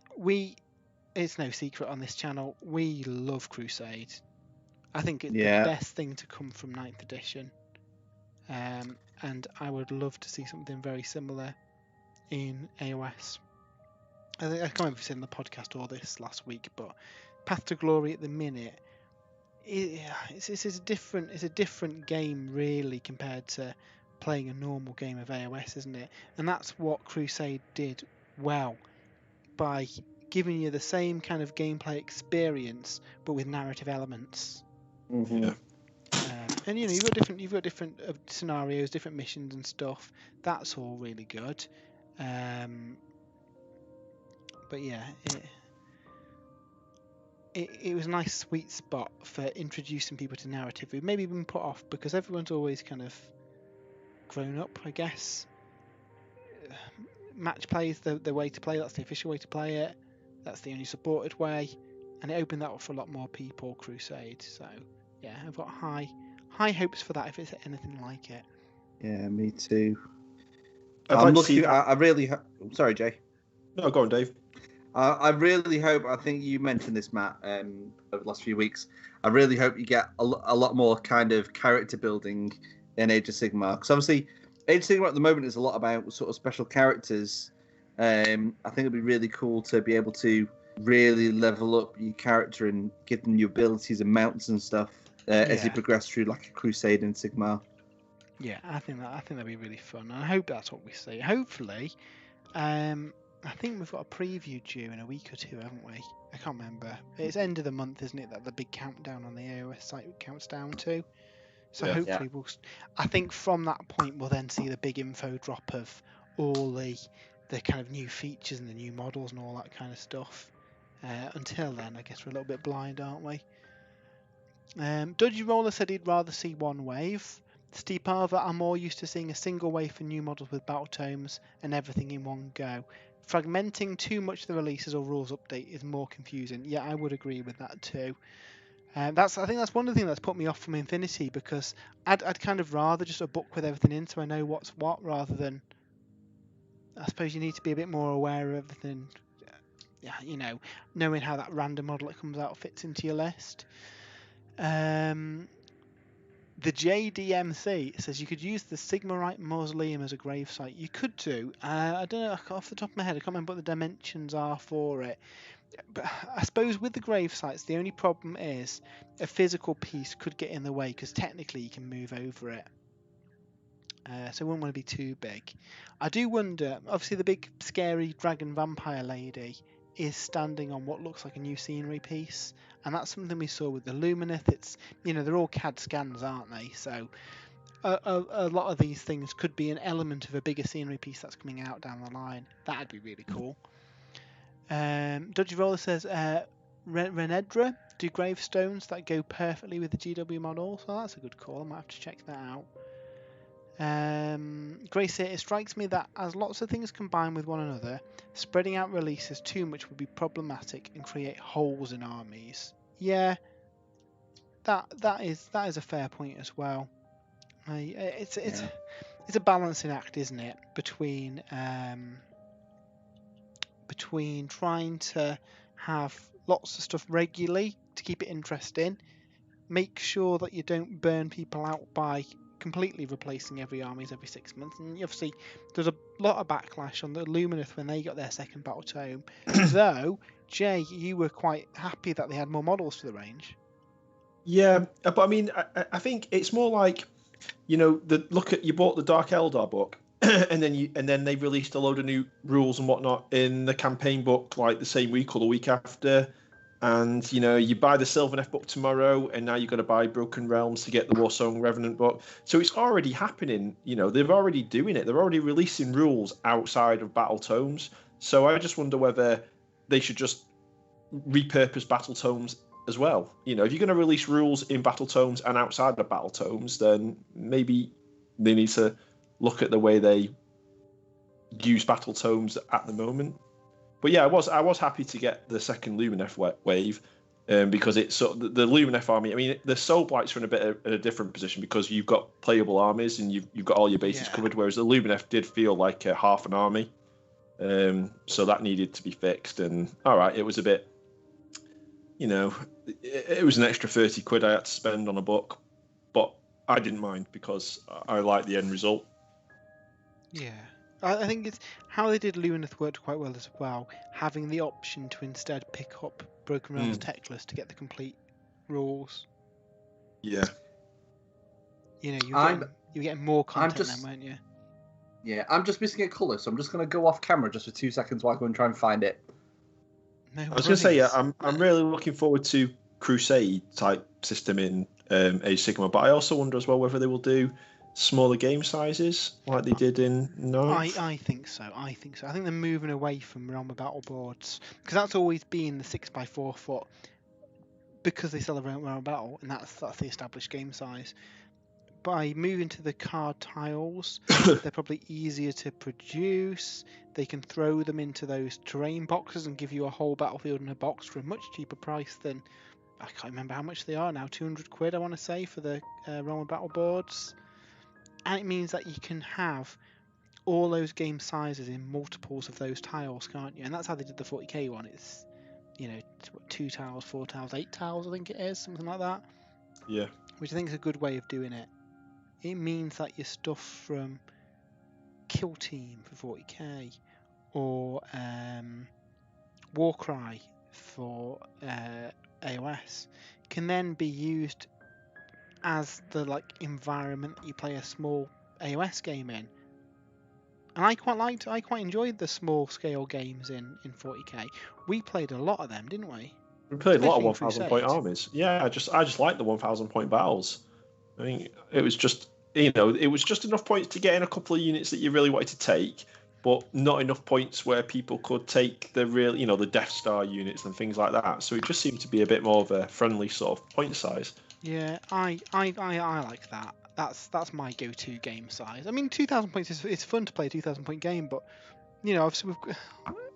it's no secret on this channel, we love Crusade. I think it's the best thing to come from 9th edition. And I would love to see something very similar in AOS. I can't remember if I said in the podcast or this last week, but Path to Glory at the minute, it's a different game really compared to playing a normal game of AOS, isn't it? And that's what Crusade did well, by giving you the same kind of gameplay experience but with narrative elements. Mm-hmm. Yeah. And you've got different scenarios, different missions and stuff. That's all really good. But yeah, it was a nice sweet spot for introducing people to narrative who've maybe been put off because everyone's always kind of grown up, I guess. Match play is the way to play. That's the official way to play it. That's the only supported way, and it opened that up for a lot more people. Crusade. So yeah, I've got high hopes for that if it's anything like it. Yeah, me too. I'm looking. I really. Sorry, Jay. No, go on, Dave. I really hope. I think you mentioned this, Matt, over the last few weeks. I really hope you get a lot more kind of character building in Age of Sigmar, because obviously Age of Sigmar at the moment is a lot about sort of special characters. I think it'd be really cool to be able to really level up your character and give them new abilities and mounts and stuff as you progress through like a Crusade in Sigmar. Yeah, I think that'd be really fun. And I hope that's what we see. Hopefully, I think we've got a preview due in a week or two, haven't we? I can't remember. It's end of the month, isn't it? That the big countdown on the AOS site counts down to. So hopefully we'll. I think from that point we'll then see the big info drop of all the kind of new features and the new models and all that kind of stuff. Until then, I guess we're a little bit blind, aren't we? Dodgy Roller said he'd rather see one wave. Steep Arthur, I'm more used to seeing a single wave for new models with battle tomes and everything in one go. Fragmenting too much the releases or rules update is more confusing. Yeah, I would agree with that too. I think that's one of the things that's put me off from Infinity, because I'd kind of rather just a book with everything in so I know what's what, rather than, I suppose you need to be a bit more aware of everything. Yeah, knowing how that random model that comes out fits into your list. The JDMC says you could use the Sigmarite Mausoleum as a gravesite. You could do. I don't know, off the top of my head, I can't remember what the dimensions are for it. But I suppose with the grave sites, the only problem is a physical piece could get in the way because technically you can move over it. So it wouldn't want to be too big. I do wonder, obviously the big scary dragon vampire lady is standing on what looks like a new scenery piece, and that's something we saw with the Lumineth. It's, they're all CAD scans, aren't they? So a lot of these things could be an element of a bigger scenery piece that's coming out down the line. That'd be really cool. Dodgy Roller says Renedra do gravestones that go perfectly with the GW model, so that's a good call. I might have to check that out. Grace here, it strikes me that as lots of things combine with one another, spreading out releases too much would be problematic and create holes in armies. Yeah, that is a fair point as well. It's a balancing act, isn't it, between trying to have lots of stuff regularly to keep it interesting, make sure that you don't burn people out by completely replacing every armies every 6 months. And obviously there's a lot of backlash on the Lumineth when they got their second battle tome. Though, Jay, you were quite happy that they had more models for the range. Yeah, but I mean, I think it's more like, you bought the Dark Eldar book, and then they released a load of new rules and whatnot in the campaign book like the same week or the week after, and you buy the Sylvaneth book tomorrow, and now you've got to buy Broken Realms to get the Warsong Revenant book. So it's already happening. They're already doing it. They're already releasing rules outside of battle tomes. So I just wonder whether they should just repurpose battle tomes as well. If you're going to release rules in battle tomes and outside of battle tomes, then maybe they need to look at the way they use battle tomes at the moment. But yeah, I was happy to get the second Lumineth wave, because it's sort of the Lumineth army. I mean, the Soul Blights are in a different position because you've got playable armies and you've got all your bases covered, whereas the Lumineth did feel like half an army. So that needed to be fixed. And all right, it was a bit, it was an extra 30 quid I had to spend on a book, but I didn't mind because I like the end result. Yeah. I think it's how they did Lumineth worked quite well as well, having the option to instead pick up Broken Realms tech list to get the complete rules. Yeah. You were getting more content then, weren't you? Yeah, I'm just missing a colour, so I'm just going to go off camera just for 2 seconds while I go and try and find it. No, I was going to say, I'm really looking forward to Crusade type system in Age Sigmar, but I also wonder as well whether they will do smaller game sizes like they did in Ninth. I think so. I think they're moving away from Realm of Battle boards because that's always been the 6x4 foot because they sell a Realm of Battle, and that's the established game size. By moving to the card tiles, they're probably easier to produce. They can throw them into those terrain boxes and give you a whole battlefield in a box for a much cheaper price than, I can't remember how much they are now, 200 quid I want to say for the Realm of Battle boards. And it means that you can have all those game sizes in multiples of those tiles, can't you? And that's how they did the 40k one. It's 2 tiles, 4 tiles, 8 tiles I think it is, something like that. Yeah. Which I think is a good way of doing it. It means that your stuff from Kill Team for 40k or Warcry for AOS can then be used as the environment that you play a small AOS game in. And I quite enjoyed the small scale games in 40k. We played a lot of them, didn't we? We played a lot of Especially in 1,000 point armies. Yeah, I just like the 1,000 point battles. I mean, it was just enough points to get in a couple of units that you really wanted to take, but not enough points where people could take the real, the Death Star units and things like that. So it just seemed to be a bit more of a friendly sort of point size. Yeah, I like that. That's my go-to game size. I mean, 2,000 points it's fun to play a 2,000 point game, but obviously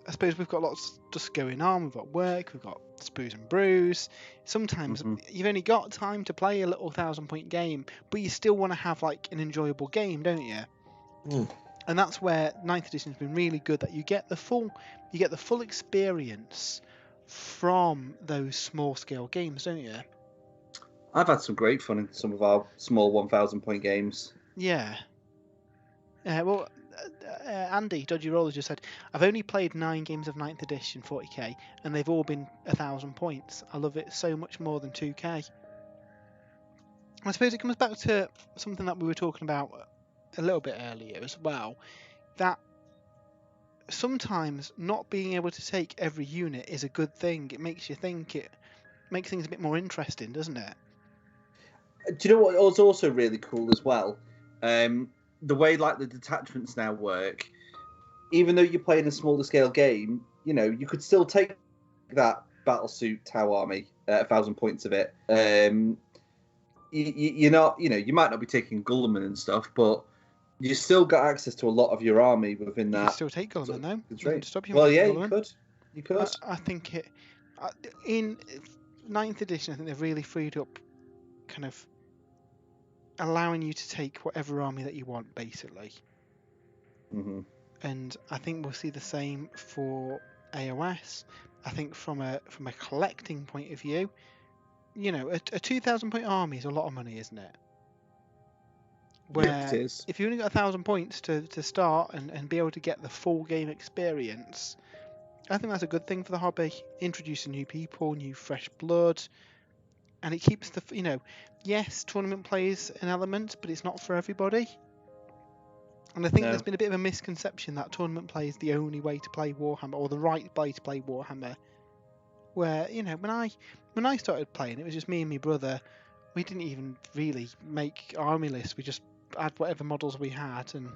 I suppose we've got lots just going on. We've got work, we've got Spooze and Brews. Sometimes you've only got time to play a little 1,000 point game, but you still want to have an enjoyable game, don't you? And that's where 9th edition has been really good. That you get the full experience from those small scale games, don't you? I've had some great fun in some of our small 1,000 point games. Yeah. Well, Andy, Dodgy Roller just said, I've only played 9 games of 9th edition 40k, and they've all been 1,000 points. I love it so much more than 2k. I suppose it comes back to something that we were talking about a little bit earlier as well, that sometimes not being able to take every unit is a good thing. It makes you think, it makes things a bit more interesting, doesn't it? Do you know what was also really cool as well? The way like the detachments now work, even though you're playing a smaller scale game, you know, you could still take that battlesuit Tau army, 1,000 points of it. You're not, you know, you might not be taking Gulliman and stuff, but you still got access to a lot of your army within that. You can still take Gulliman though. Constraint. Stop you Well, from yeah, Gulliman. you could. I think it in 9th edition. I think they've really freed up, kind of allowing you to take whatever army that you want, basically. Mm-hmm. And I think we'll see the same for AOS. I think from a collecting point of view, you know, a 2,000 point army is a lot of money, isn't it? Where Yeah, it is. if you only got 1,000 points to start and be able to get the full game experience, I think that's a good thing for the hobby. Introducing new people, new fresh blood, and it keeps the, you know, yes, tournament plays an element, but it's not for everybody. And I think there's been a bit of a misconception that tournament play is the only way to play Warhammer, or the right way to play Warhammer. Where, you know, when I started playing, it was just me and my brother. We didn't even really make army lists. We just had whatever models we had and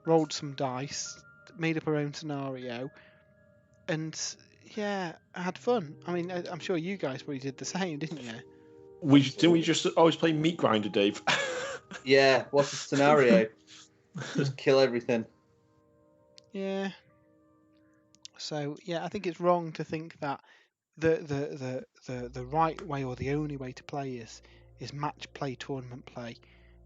rolled some dice, made up our own scenario, and yeah, I had fun. I mean, I'm sure you guys probably did the same, didn't you? Didn't we just always play Meat Grinder, Dave? Yeah, what's the scenario? Just kill everything. Yeah. So yeah, I think it's wrong to think that the right way or the only way to play is match play, tournament play,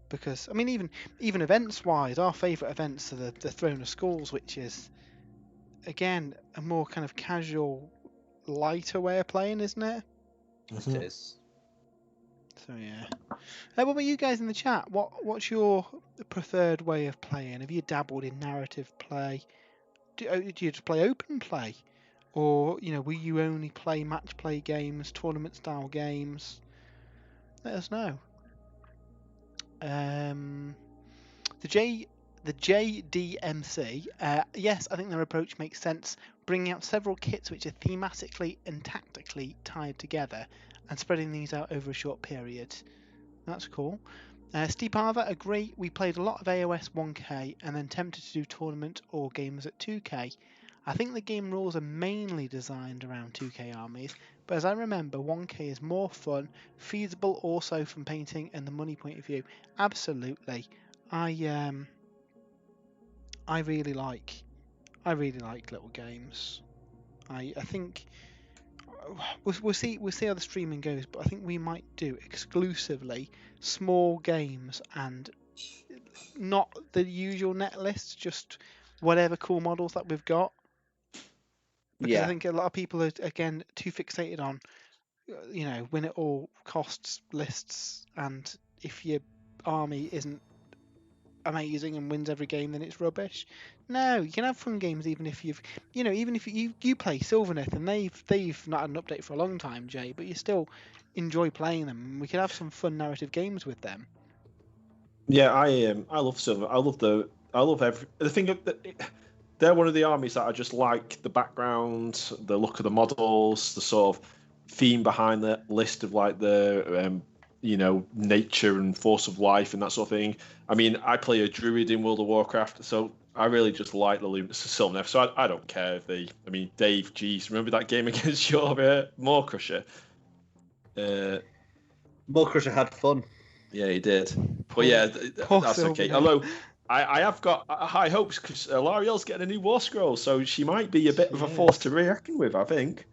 because I mean even events wise, our favourite events are the Throne of Skulls, which is again a more kind of casual, lighter way of playing, isn't it? It is. So yeah. What about you guys in the chat? What's your preferred way of playing? Have you dabbled in narrative play? Do you just play open play? Or, you know, will you only play match play games, tournament style games? Let us know. The JDMC, yes, I think their approach makes sense, bringing out several kits which are thematically and tactically tied together and spreading these out over a short period. That's cool. Steve Harver, agree. We played a lot of AOS 1K and then tempted to do tournament or games at 2K. I think the game rules are mainly designed around 2K armies, but as I remember, 1K is more fun, feasible also from painting and the money point of view. Absolutely. I really like little games. I think we'll see how the streaming goes, but I think we might do exclusively small games and not the usual net lists, just whatever cool models that we've got. Because I think a lot of people are again too fixated on, you know, win at all costs lists, and if your army isn't amazing and wins every game, then it's rubbish. No, you can have fun games even if you've, you know, even if you play Sylvaneth and they've not had an update for a long time, Jay, but you still enjoy playing them. And we could have some fun narrative games with them. Yeah, I love Silver. I love every. The thing that they're one of the armies that I just like the background, the look of the models, the sort of theme behind the list of like the you know, nature and force of life and that sort of thing. I mean, I play a druid in World of Warcraft, so I really just like the Lumineth and Stormcast. So I don't care if they. I mean, Dave, geez, remember that game against your Maw-Crusher? Maw-Crusher had fun. Yeah, he did. But yeah, that's okay. Although I have got high hopes because Lariel's getting a new War Scroll, so she might be a bit of a force to reckon with, I think.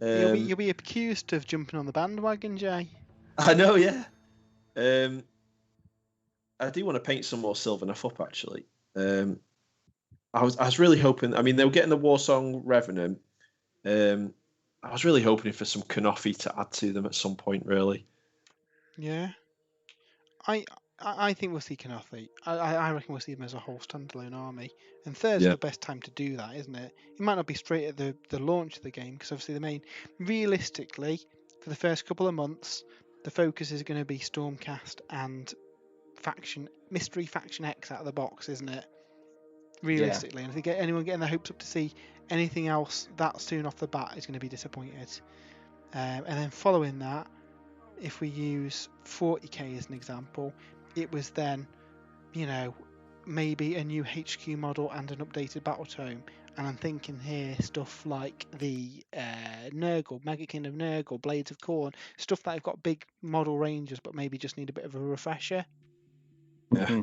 You'll be accused of jumping on the bandwagon, Jay. I know, yeah. I do want to paint some more Sylvaneth up, actually. I was really hoping. I mean, they were getting the Warsong Revenant. I was really hoping for some Kanofi to add to them at some point, really. Yeah. I think we'll see Kenothi. I reckon we'll see him as a whole standalone army. And third's Yeah. the best time to do that, isn't it? It might not be straight at the launch of the game, because obviously realistically, for the first couple of months, the focus is going to be Stormcast and Mystery Faction X out of the box, isn't it? Realistically, and if anyone getting their hopes up to see anything else that soon off the bat is going to be disappointed. And then following that, if we use 40k as an example, it was then, maybe a new HQ model and an updated battle tome. And I'm thinking here stuff like the Nurgle, Mega King of Nurgle, Blades of Khorne, stuff that have got big model ranges but maybe just need a bit of a refresher. Yeah.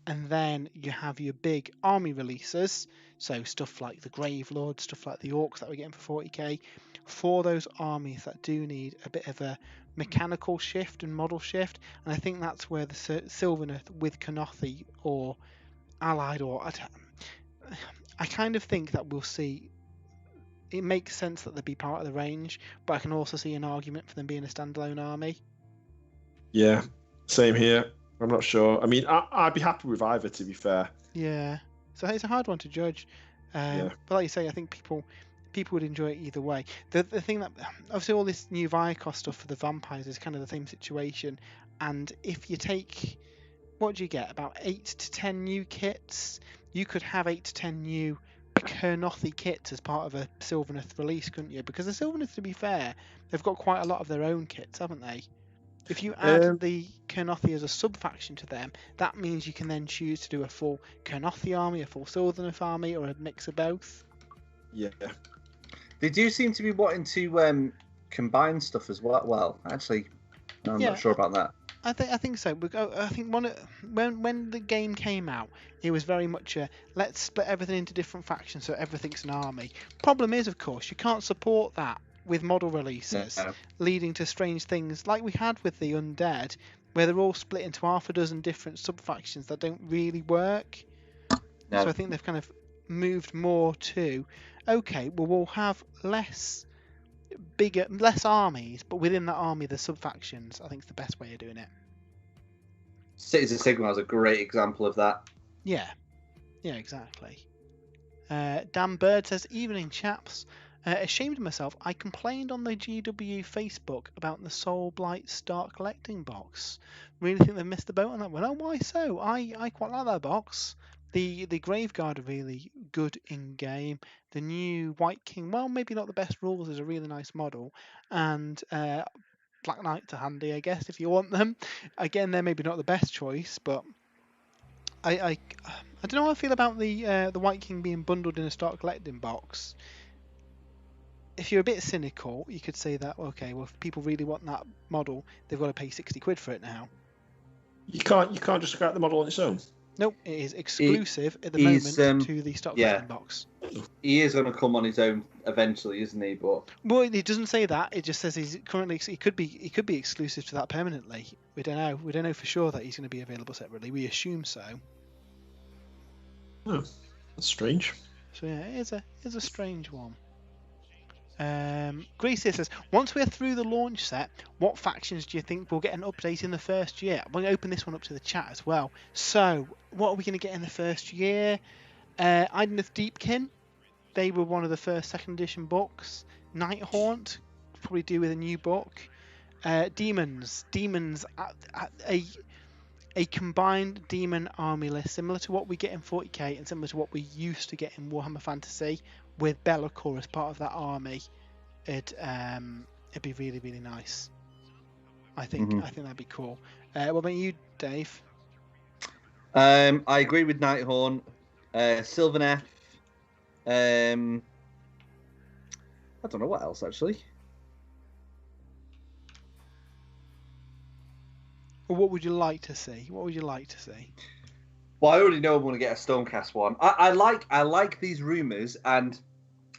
And then you have your big army releases, so stuff like the Grave Lord, stuff like the Orcs that we're getting for 40k, for those armies that do need a bit of a mechanical shift and model shift. And I think that's where the Sylvaneth with Kenothi or Allied, or I kind of think that we'll see. It makes sense that they'd be part of the range, but I can also see an argument for them being a standalone army. Yeah, same here. I'm not sure. I mean, I'd be happy with either, to be fair. Yeah, so it's a hard one to judge. But like you say, I think people would enjoy it either way. The thing that obviously all this new Viacos stuff for the vampires is kind of the same situation. And if you take, what do you get? About 8 to 10 new kits. You could have 8 to 10 new Kernothi kits as part of a Sylvaneth release, couldn't you? Because the Sylvaneth, to be fair, they've got quite a lot of their own kits, haven't they? If you add the Kernothi as a sub-faction to them, that means you can then choose to do a full Kernothi army, a full Sylvaneth army, or a mix of both. Yeah. They do seem to be wanting to combine stuff as well. Well, actually, no, I'm not sure about that. I think so. I think when the game came out, it was very much a let's split everything into different factions so everything's an army. Problem is, of course, you can't support that with model releases, leading to strange things like we had with the Undead, where they're all split into half a dozen different sub-factions that don't really work. No. So I think they've kind of moved more to, okay, well, we'll have less armies, but within that army, the sub-factions. I think it's the best way of doing it. Cities of Sigmar is a great example of that. Yeah, exactly. Dan Bird says, evening chaps. Ashamed of myself, I complained on the GW Facebook about the Soul Blight Start Collecting box. Really think they've missed the boat on that one. Oh, why so? I quite like that box. The Graveguard are really good in game. The new White King, well, maybe not the best rules, is a really nice model. And Black Knights are handy, I guess, if you want them. Again, they're maybe not the best choice, but I don't know how I feel about the White King being bundled in a Start Collecting box. If you're a bit cynical, you could say that, okay, well, if people really want that model, they've got to pay 60 quid for it now. You can't just grab the model on its own. Nope, it is exclusive at the moment to the stock collecting box. He is going to come on his own eventually, isn't he? But well, it doesn't say that. It just says he's currently. He could be exclusive to that permanently. We don't know. We don't know for sure that he's going to be available separately. We assume so. Oh, that's strange. So yeah, it is a strange one. Grace says, once we're through the launch set, what factions do you think will get an update in the first year? I'm going to open this one up to the chat as well. So, what are we going to get in the first year? Idoneth Deepkin, they were one of the first second edition books. Nighthaunt, probably do with a new book. Demons, a combined demon army list, similar to what we get in 40k and similar to what we used to get in Warhammer Fantasy, with Be'lakor as part of that army. It'd be really, really nice. I think that'd be cool. What about you, Dave? I agree with Nighthaunt. Sylvaneth. I don't know what else actually. Well, what would you like to see? Well, I already know I'm going to get a Stormcast one. I like these rumours, and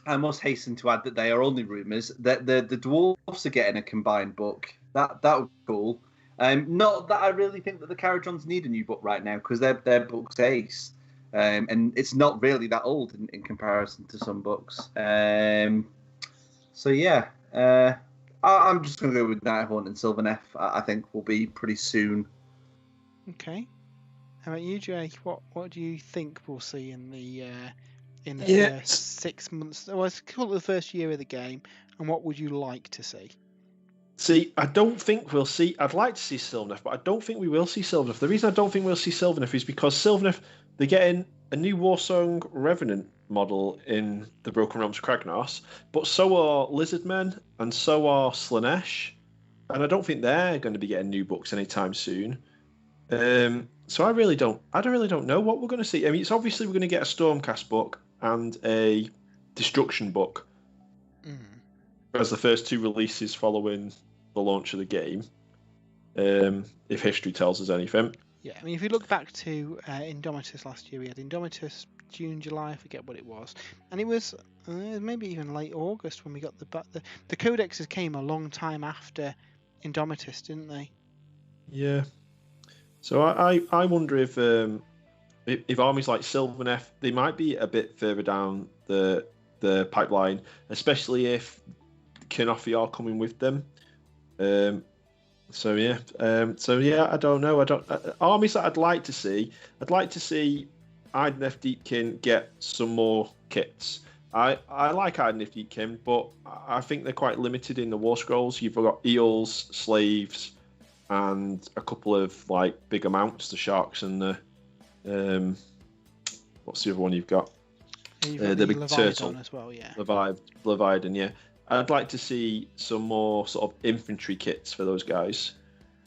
I must hasten to add that they are only rumours. That the dwarves are getting a combined book. That would be cool. Not that I really think that the Caradrons need a new book right now, because their book's ace, and it's not really that old in comparison to some books. So yeah, I'm just going to go with Nighthaunt and Sylvaneth. I think will be pretty soon. Okay. How about you, Jay? What do you think we'll see in the first 6 months? Well, let's call it the first year of the game. And what would you like to see? See, I don't think we'll see. I'd like to see Sylvaneth, but I don't think we will see Sylvaneth. The reason I don't think we'll see Sylvaneth is because Sylvaneth, they're getting a new Warsong Revenant model in the Broken Realms of Kragnos, but so are Lizardmen and so are Slaanesh, and I don't think they're going to be getting new books anytime soon. So I really don't know what we're going to see. I mean, it's obviously we're going to get a Stormcast book and a Destruction book as the first two releases following the launch of the game, if history tells us anything. Yeah, I mean, if you look back to Indomitus last year, we had Indomitus June, July, I forget what it was, and it was maybe even late August when we got the codexes came a long time after Indomitus, didn't they? Yeah. So I wonder if armies like Sylvaneth, they might be a bit further down the pipeline, especially if Kenofi are coming with them. So yeah, I don't know. Armies that I'd like to see Idoneth Deepkin get some more kits. I like Idoneth Deepkin, but I think they're quite limited in the War Scrolls. You've got eels, slaves, and a couple of like bigger mounts, the sharks and the what's the other one you've got? The big Leviathan turtle as well, yeah. Leviathan, yeah. I'd like to see some more sort of infantry kits for those guys.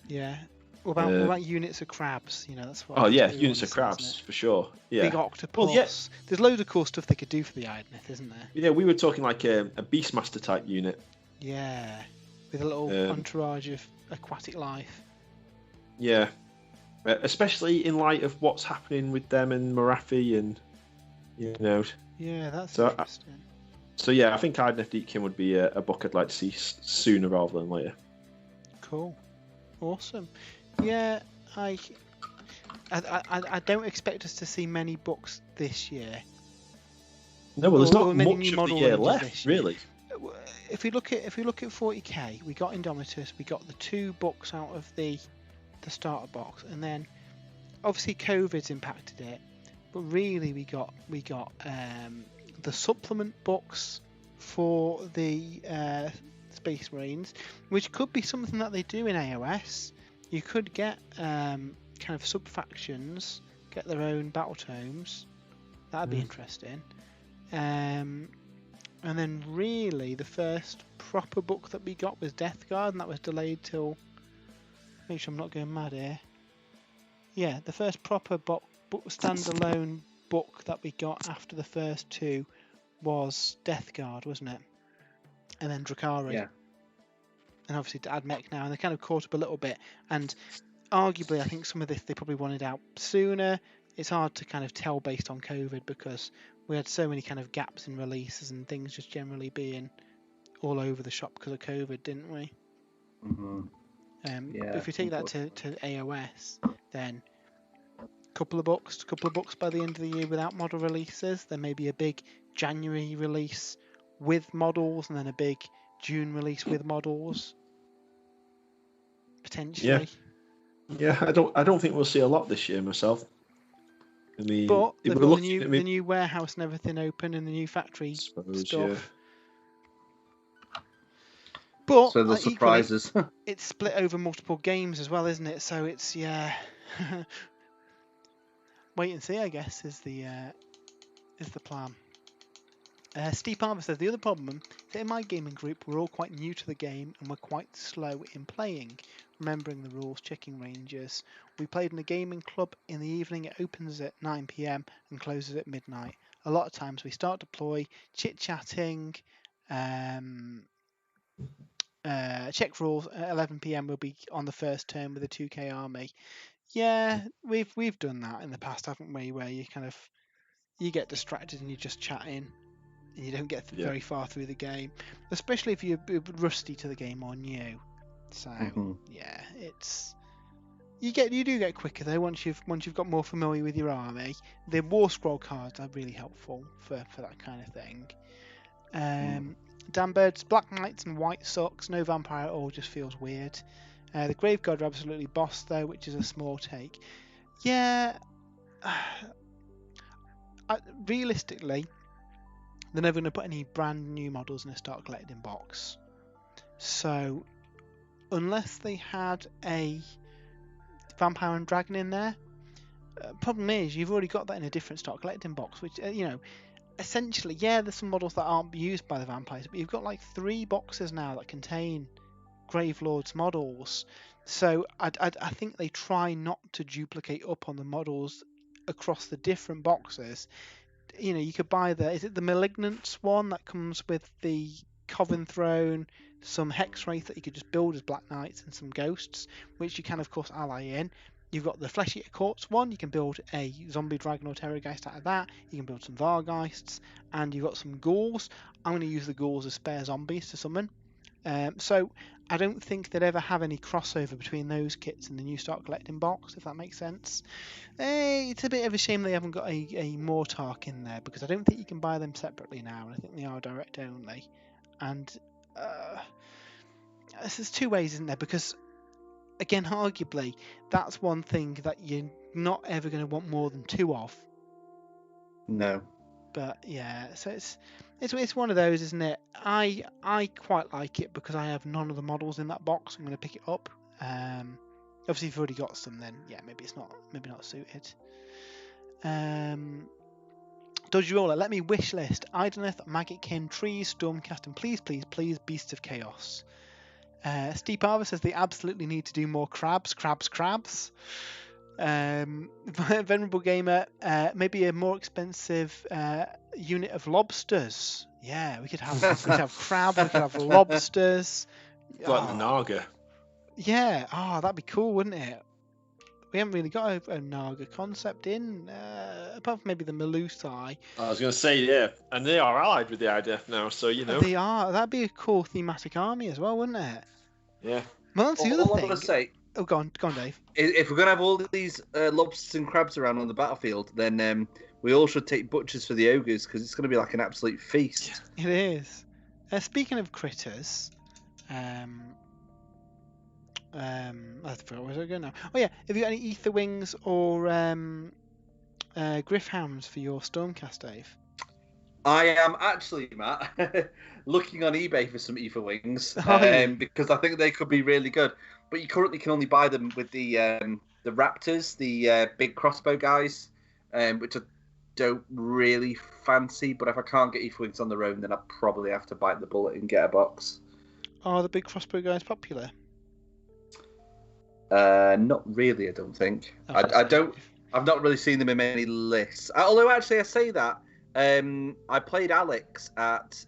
Yeah. What about units of crabs? You know, that's what. Oh yeah, units of crabs for sure. Yeah. Big octopus. Well, yeah. There's loads of cool stuff they could do for the Idoneth, isn't there? Yeah, we were talking like a Beastmaster type unit. Yeah, with a little entourage of aquatic life. Yeah, especially in light of what's happening with them and Marathi and Yeah, that's so interesting. So yeah, I think Idoneth Deepkin would be a book I'd like to see sooner rather than later. Cool, awesome. Yeah, I don't expect us to see many books this year. No, well, there's not much of the year left, really. If we look at 40k, we got Indomitus, we got the 2 books out of the starter box, and then obviously COVID's impacted it, but really we got the supplement books for the Space Marines, which could be something that they do in AOS. You could get kind of sub-factions, get their own battle tomes. That'd be interesting. And then really the first proper book that we got was Death Guard, and that was delayed till... Make sure I'm not going mad here. Yeah, the first proper standalone book that we got after the first 2 was Death Guard, wasn't it? And then Drakari. Yeah. And obviously to add mech now, and they kind of caught up a little bit. And arguably, I think some of this they probably wanted out sooner. It's hard to kind of tell based on COVID because we had so many kind of gaps in releases and things just generally being all over the shop because of COVID, didn't we? Mm-hmm. If we take that to AOS, then couple of books by the end of the year without model releases. There may be a big January release with models, and then a big June release with models. Potentially. Yeah, I don't think we'll see a lot this year myself. I mean, but they've got the new warehouse and everything open, and the new factory stuff. Yeah. But so the surprises. It's split over multiple games as well, isn't it? So it's wait and see, I guess, is the plan. Steve Palmer says the other problem is that in my gaming group we're all quite new to the game and we're quite slow in playing, remembering the rules, checking ranges. We played in a gaming club in the evening. It opens at 9 PM and closes at midnight. A lot of times we start deploy, chit-chatting, check rules at 11 PM. We'll be on the first turn with a 2k army. Yeah, we've done that in the past, haven't we? Where you get distracted and you're just chatting, and you don't get very far through the game, especially if you're rusty to the game or new. So yeah, you do get quicker though once you've got more familiar with your army. The War Scroll cards are really helpful for that kind of thing. Danbird's Black Knights and White sucks. No vampire at all, just feels weird. The Graveguard are absolutely boss though, which is a small take. Yeah, realistically, they're never going to put any brand new models in a start collecting box. So, unless they had a Vampire and Dragon in there, problem is you've already got that in a different start collecting box, which, essentially, yeah, there's some models that aren't used by the vampires, but you've got like 3 boxes now that contain Gravelords models. So I think they try not to duplicate up on the models across the different boxes. You could buy is it the Malignance one that comes with the Coven Throne, some Hex Wraith that you could just build as Black Knights, and some Ghosts, which you can of course ally in. You've got the Flesh Eater Courts one, you can build a Zombie Dragon or Terrorgeist out of that, you can build some Vargheists, and you've got some Ghouls. I'm going to use the Ghouls as spare zombies to summon. So I don't think they'd ever have any crossover between those kits and the new start collecting box, if that makes sense. It's a bit of a shame they haven't got a Mortark in there, because I don't think you can buy them separately now, and I think they are direct only. And there's 2 ways, isn't there? Because, again, arguably, that's one thing that you're not ever going to want more than 2 of. No. But yeah, so it's one of those, isn't it? I quite like it because I have none of the models in that box. I'm going to pick it up. Obviously, if you've already got some, then yeah, maybe not suited. Dodgy Roller, let me wish list Ideneth, Maggotkin, Trees, Stormcast, and please, Beasts of Chaos. Steve Parver says they absolutely need to do more crabs. Venerable Gamer, maybe a more expensive unit of lobsters. Yeah, we could have crab, we could have lobsters. Like the Naga. Yeah, that'd be cool, wouldn't it? We haven't really got a Naga concept in, apart from maybe the Melusai. I was going to say, yeah, and they are allied with the IDF now, so They are. That'd be a cool thematic army as well, wouldn't it? Yeah. Well, that's the other thing. I'm gonna say, go on, Dave. If we're gonna have all these lobsters and crabs around on the battlefield, then we all should take butchers for the ogres, because it's gonna be like an absolute feast. It is. Speaking of critters, I forgot where I was going now. Oh yeah, have you got any Ether Wings or Griffhounds for your Stormcast, Dave? I am actually, Matt, looking on eBay for some Ether Wings, because I think they could be really good. But you currently can only buy them with the Raptors, the big crossbow guys, which I don't really fancy. But if I can't get Ether Wings on their own, then I probably have to bite the bullet and get a box. Are the big crossbow guys popular? Not really, I don't think. I've not really seen them in many lists. Although, actually, I say that. I played Alex at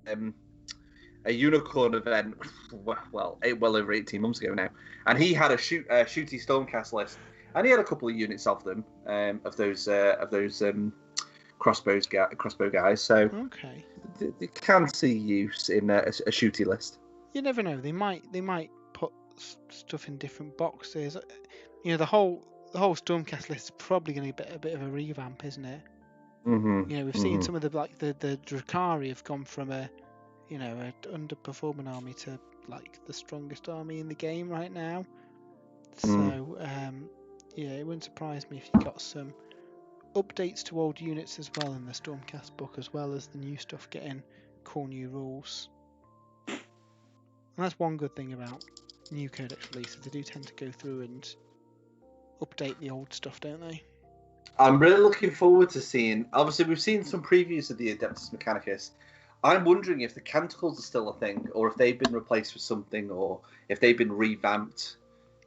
a unicorn event, well over 18 months ago now, and he had a shooty Stormcast list, and he had a couple of units of them, of those crossbow guys. So okay, they can see use in a shooty list. You never know. They might put stuff in different boxes. The whole Stormcast list is probably going to be a bit of a revamp, isn't it? Mm-hmm. We've seen some of the Drakari have gone from an underperforming army to like the strongest army in the game right now. So it wouldn't surprise me if you got some updates to old units as well in the Stormcast book, as well as the new stuff getting cool new rules. And that's one good thing about new codex releases. They do tend to go through and update the old stuff, don't they? I'm really looking forward to seeing. Obviously, we've seen some previews of the Adeptus Mechanicus. I'm wondering if the Canticles are still a thing, or if they've been replaced with something, or if they've been revamped.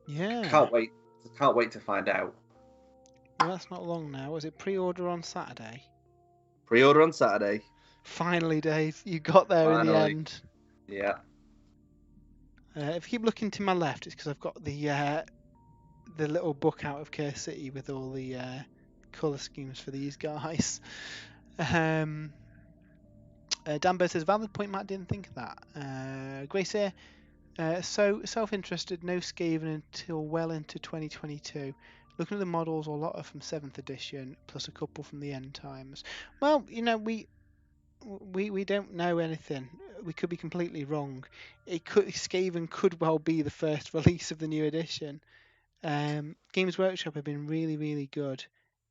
Yeah. Can't wait to find out. Well, that's not long now. Was it pre-order on Saturday? Pre-order on Saturday. Finally, Dave, you got there in the end. Yeah. If you keep looking to my left, it's because I've got the little book out of Curse City with all the colour schemes for these guys. Dan Bear says, valid point, Matt, didn't think of that. Grace here, so self-interested, no Skaven until well into 2022. Looking at the models, a lot are from 7th edition, plus a couple from the end times. Well, we don't know anything. We could be completely wrong. Skaven could well be the first release of the new edition. Games Workshop have been really, really good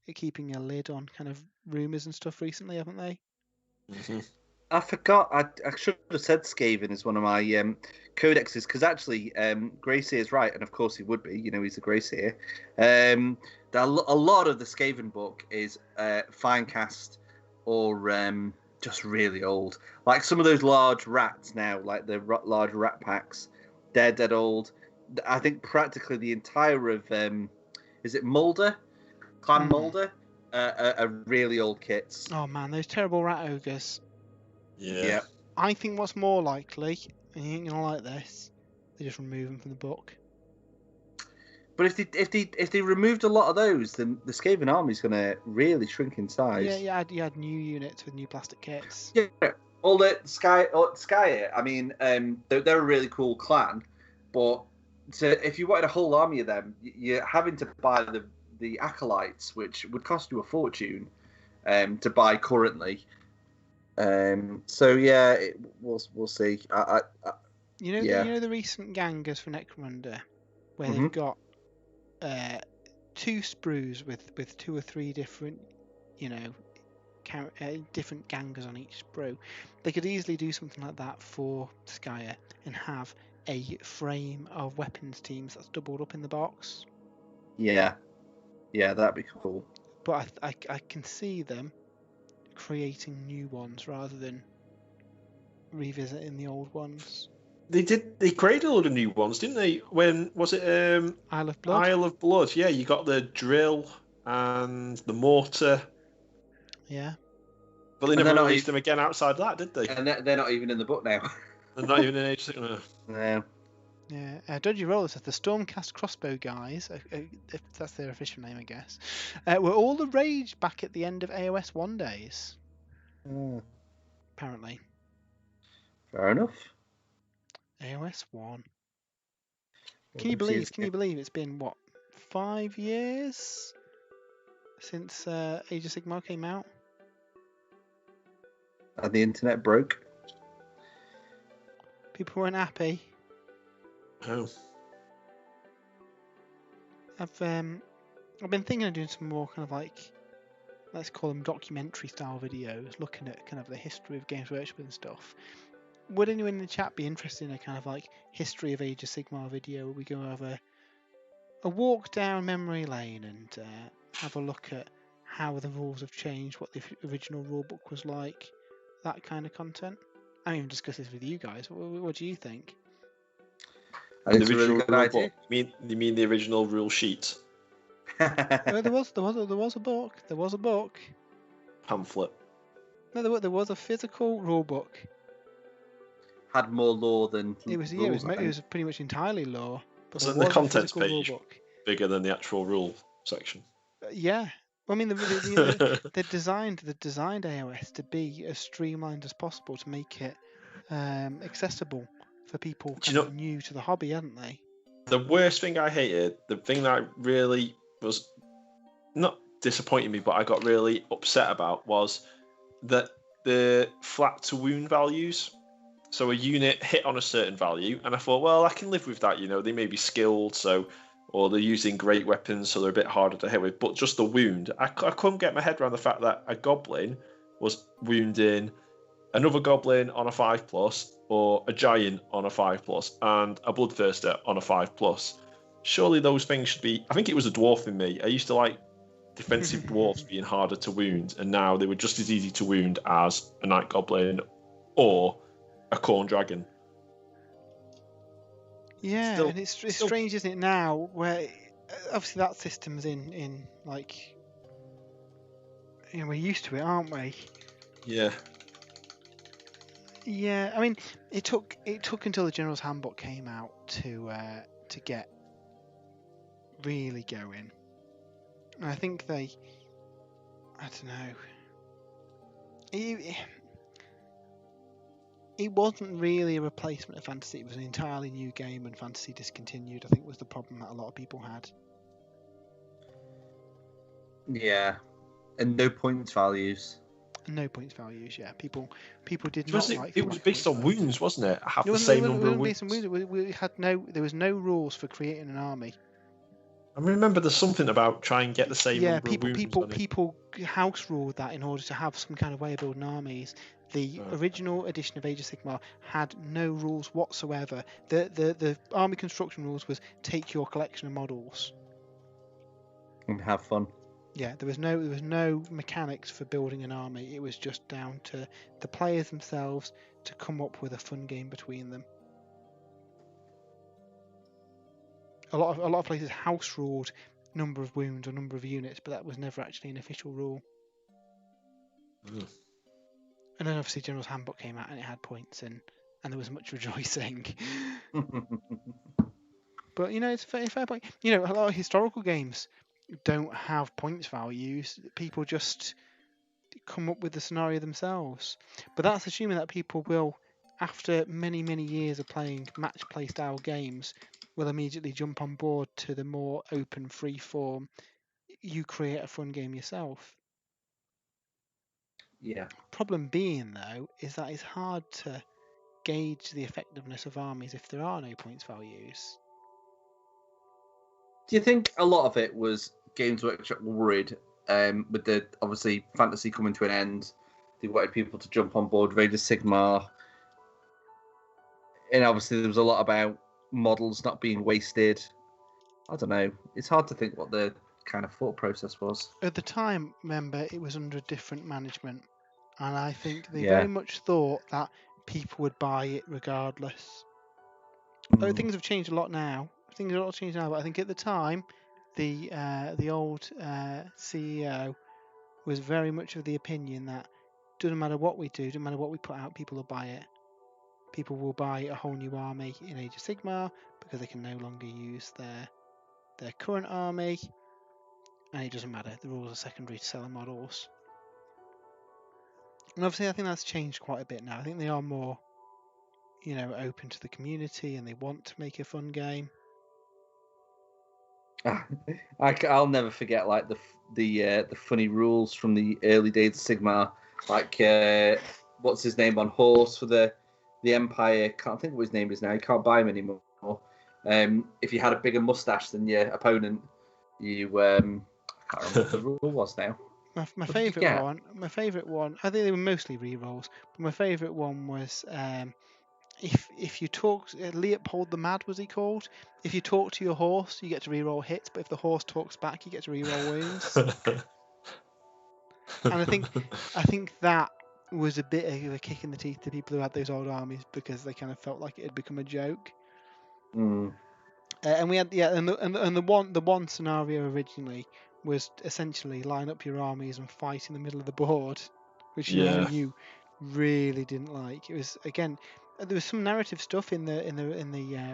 at keeping a lid on kind of rumours and stuff recently, haven't they? Mhm. I forgot. I should have said Skaven is one of my codexes because actually, Greyseer is right, and of course he would be. You know, he's a Greyseer. A lot of the Skaven book is Finecast or just really old. Like some of those large rats now, like the large rat packs, they're dead old. I think practically the entire of is it Mulder, Clan Mulder, are really old kits. Oh man, those terrible rat ogres. Yeah. I think what's more likely, and you ain't gonna like this, they just remove them from the book. But if they removed a lot of those, then the Skaven army's going to really shrink in size. Yeah, you had new units with new plastic kits. Yeah, all the Sky. I mean, they're a really cool clan, but if you wanted a whole army of them, you're having to buy the acolytes, which would cost you a fortune to buy currently. So yeah, we'll see. You know the recent gangers for Necromunda, where they've got 2 sprues with 2 or 3 different, different gangers on each sprue. They could easily do something like that for Skyer and have a frame of weapons teams that's doubled up in the box. Yeah, that'd be cool. But I can see them creating new ones rather than revisiting the old ones. They created a lot of new ones, didn't they? When was it? Isle of Blood. Isle of Blood. Yeah, you got the drill and the mortar. Yeah. But they never released them again outside that, did they? And they're not even in the book now. They're not even in Age 6. No. Yeah, Dodgy Roller says the Stormcast crossbow guys, if that's their official name, I guess, were all the rage back at the end of AOS 1 days. Apparently. Fair enough. AOS 1. Can you believe it's been, 5 years since Age of Sigmar came out? And the internet broke. People weren't happy. Oh. I've been thinking of doing some more kind of let's call them documentary style videos, looking at kind of the history of Games Workshop and stuff. Would anyone in the chat be interested in a kind of history of Age of Sigmar video where we go over a walk down memory lane and have a look at how the rules have changed, what the original rulebook was like, that kind of content? I mean, discuss this with you guys. What do you think? I think it's a really good idea. You mean the original rule sheet? There was a book. There was a book. Pamphlet. No, there was a physical rule book. Had more lore than It was pretty much entirely lore. But Wasn't the contents page bigger than the actual rule section? Yeah. Well, I mean, they designed AOS to be as streamlined as possible to make it accessible for people new to the hobby, hadn't they? The worst thing I hated, the thing that really was not disappointing me, but I got really upset about, was that the flat to wound values. So a unit hit on a certain value, and I thought, well, I can live with that. They may be skilled, or they're using great weapons, so they're a bit harder to hit with. But just the wound, I couldn't get my head around the fact that a goblin was wounding another goblin on a 5+, or a giant on a 5+, and a bloodthirster on a 5+. Surely those things should be. I think it was a dwarf in me. I used to like defensive dwarves being harder to wound, and now they were just as easy to wound as a night goblin or a corn dragon. Yeah, and it's strange, isn't it, now, where obviously that system's in we're used to it, aren't we? Yeah. Yeah, I mean, it took until the General's Handbook came out to get really going. And I think I don't know. It wasn't really a replacement of Fantasy. It was an entirely new game, and Fantasy discontinued, I think, was the problem that a lot of people had. Yeah, and no points values. No points values. Yeah, people did It not was, like. it was based on wounds, wasn't it? Have the It same wasn't number of based on wounds. We had no. There was no rules for creating an army. I remember there's something about try and get the same Yeah, number of wounds on it. people house ruled that in order to have some kind of way of building armies. The original edition of Age of Sigmar had no rules whatsoever. The army construction rules was take your collection of models. And have fun. Yeah, there was no mechanics for building an army. It was just down to the players themselves to come up with a fun game between them. A lot of places house ruled number of wounds or number of units, but that was never actually an official rule. Mm. And then obviously General's Handbook came out and it had points and there was much rejoicing. But it's a fair point. A lot of historical games don't have points values. People just come up with the scenario themselves. But that's assuming that people will, after many, many years of playing match play style games, will immediately jump on board to the more open, free form. You create a fun game yourself. Yeah. Problem being, though, is that it's hard to gauge the effectiveness of armies if there are no points values. Do you think a lot of it was Games Workshop worried with the obviously fantasy coming to an end? They wanted people to jump on board Age of Sigmar, and obviously there was a lot about models not being wasted. I don't know. It's hard to think what the kind of thought process was. At the time, remember, it was under different management, and I think they Yeah. very much thought that people would buy it regardless. Oh, things have changed a lot now. Things are a lot changed now, but I think at the time, the old CEO was very much of the opinion that doesn't matter what we do, doesn't matter what we put out, people will buy it. People will buy a whole new army in Age of Sigmar because they can no longer use their current army, and it doesn't matter. The rules are secondary to selling models. And obviously, I think that's changed quite a bit now. I think they are more, open to the community, and they want to make a fun game. I'll never forget like the funny rules from the early days of Sigmar. Like what's his name on horse for the Empire? Can't think what his name is now. You can't buy him anymore. If you had a bigger mustache than your opponent, you I can't remember what the rule was now. My favourite one. I think they were mostly rerolls, but my favourite one was if you talk, Leopold the Mad was he called? If you talk to your horse, you get to reroll hits, but if the horse talks back, you get to reroll wounds. And I think that was a bit of a kick in the teeth to people who had those old armies because they kind of felt like it had become a joke. And we had the one scenario originally was essentially line up your armies and fight in the middle of the board, which you really didn't like. It was again. There was some narrative stuff in the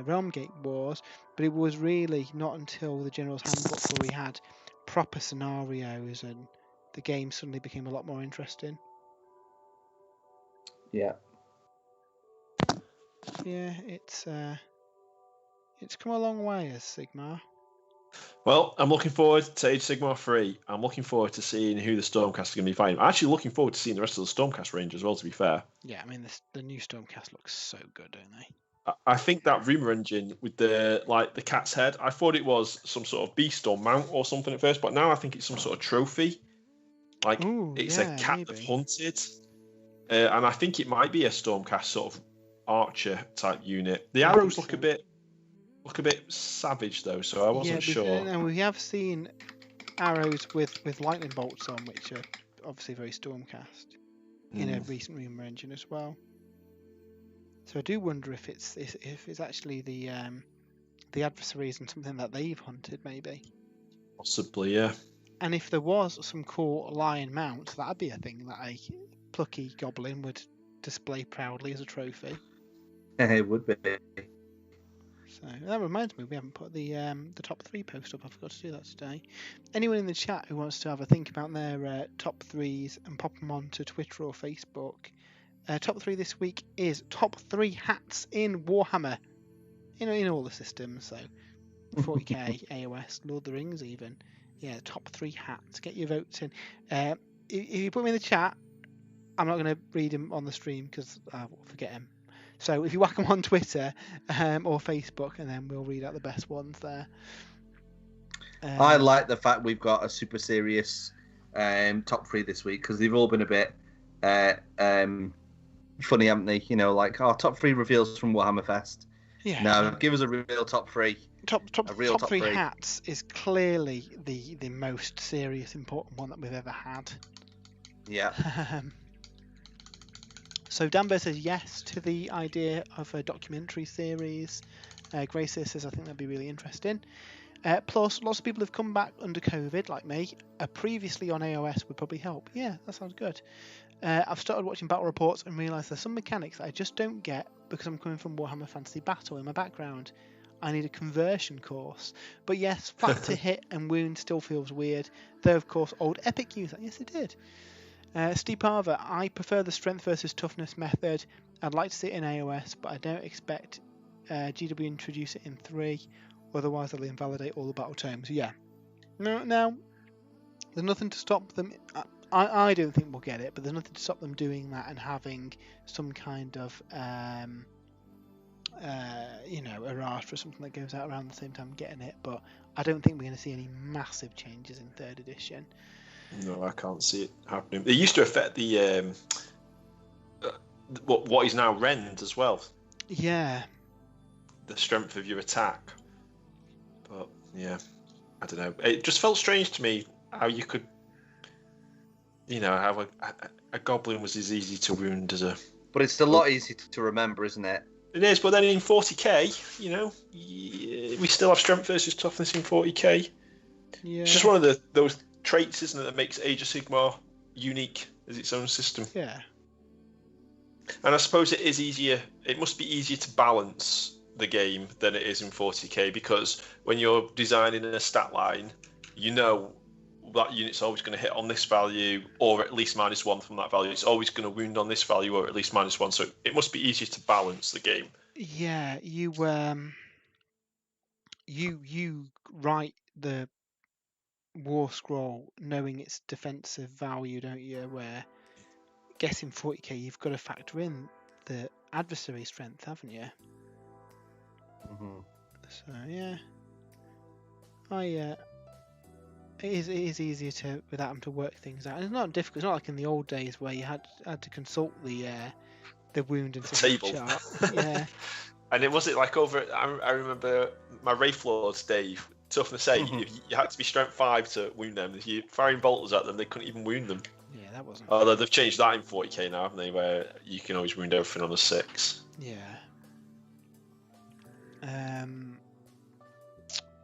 Realmgate Wars, but it was really not until the General's Handbook where we had proper scenarios and the game suddenly became a lot more interesting. Yeah. Yeah, it's come a long way as Sigmar. Well, I'm looking forward to Age of Sigmar 3. I'm looking forward to seeing who the Stormcast are going to be fighting. I'm actually looking forward to seeing the rest of the Stormcast range as well, to be fair. Yeah, I mean, the new Stormcast looks so good, don't they? I think that rumor engine with the cat's head, I thought it was some sort of beast or mount or something at first, but now I think it's some sort of trophy. It's a cat they've hunted. And I think it might be a Stormcast sort of archer type unit. The arrows look a bit savage though, so I wasn't sure. And we have seen arrows with lightning bolts on, which are obviously very Stormcast in a recent rumor engine as well. So I do wonder if it's actually the adversaries and something that they've hunted, maybe. Possibly, yeah. And if there was some cool lion mount, that'd be a thing that a plucky goblin would display proudly as a trophy. It would be. So that reminds me, we haven't put the top 3 post up. I forgot to do that today. Anyone in the chat who wants to have a think about their top 3s and pop them onto Twitter or Facebook. Top 3 this week is top 3 hats in Warhammer. In all the systems, so 40k, AOS, Lord of the Rings even. Yeah, top 3 hats. Get your votes in. If you put them in the chat, I'm not going to read him on the stream because I'll forget him. So if you whack him on Twitter or Facebook, and then we'll read out the best ones there. I like the fact we've got a super serious top 3 this week, because they've all been a bit funny, haven't they? You know, like, top 3 reveals from Warhammer Fest. Yeah. No, give us a real top 3. Top 3 hats is clearly the most serious, important one that we've ever had. Yeah. So Danbo says yes to the idea of a documentary series. Grace says I think that'd be really interesting. Plus, lots of people have come back under COVID, like me. Previously on AOS would probably help. Yeah, that sounds good. I've started watching battle reports and realised there's some mechanics that I just don't get because I'm coming from Warhammer Fantasy Battle in my background. I need a conversion course. But yes, flat to hit and wound still feels weird. Though, of course, old Epic used that. Yes, it did. Steve Parver, I prefer the strength versus toughness method. I'd like to see it in AOS, but I don't expect GW introduce it in 3. Otherwise, they'll invalidate all the battle tomes. Yeah. No. There's nothing to stop them. I don't think we'll get it, but there's nothing to stop them doing that and having some kind of, errata or something that goes out around the same time getting it. But I don't think we're going to see any massive changes in 3rd edition. No, I can't see it happening. It used to affect the what is now Rend as well. Yeah. The strength of your attack. But yeah, I don't know. It just felt strange to me how you could, have a goblin was as easy to wound as a. But it's a lot easier to remember, isn't it? It is, but then in 40k, we still have strength versus toughness in 40k. Yeah. It's just one of those traits, isn't it, that makes Age of Sigmar unique as its own system. Yeah. And I suppose it is easier. It must be easier to balance the game than it is in 40k, because when you're designing a stat line, that unit's always going to hit on this value or at least -1 from that value. It's always going to wound on this value or at least -1. So it must be easier to balance the game. Yeah, you write the War Scroll knowing its defensive value, don't you? Where guessing 40k, you've got to factor in the adversary strength, haven't you? Mm-hmm. So yeah, it is easier to without them to work things out. And it's not difficult. It's not like in the old days where you had to consult the wound and the table. Chart. Yeah. And it was like over. I remember my Wraith Lords, Dave. Toughness 8. You had to be strength 5 to wound them. If you're firing bolters at them, they couldn't even wound them. Yeah, that wasn't. Although they've changed that in 40k now, haven't they? Where you can always wound everything on a 6. Yeah.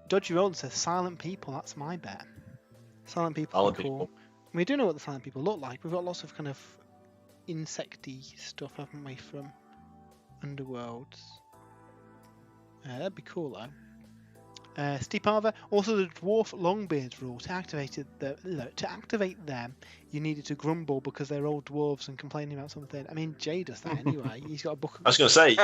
Dodgy Roland says silent people. That's my bet. Silent people. Silent are cool. people. We do know what the silent people look like. We've got lots of kind of insecty stuff, haven't we, from Underworlds? That'd be cool though. Steve Parver, also the dwarf longbeards rule. To activate them, you needed to grumble because they're old dwarves and complaining about something. I mean, Jay does that anyway. He's got a book. I was going to say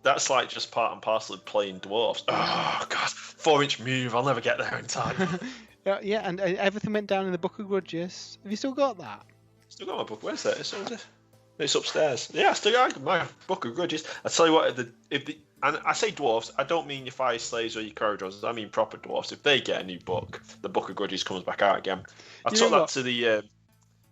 that's like just part and parcel of playing dwarves. Oh god, 4-inch move. I'll never get there in time. Yeah, and everything went down in the Book of Grudges. Have you still got that? Still got my book. Where's that? It's upstairs. Yeah, I still got my Book of Grudges. I tell you what, and I say dwarves, I don't mean your Fire Slayers or your Corridors, I mean proper dwarves. If they get a new book, the Book of Grudges comes back out again. I took that to the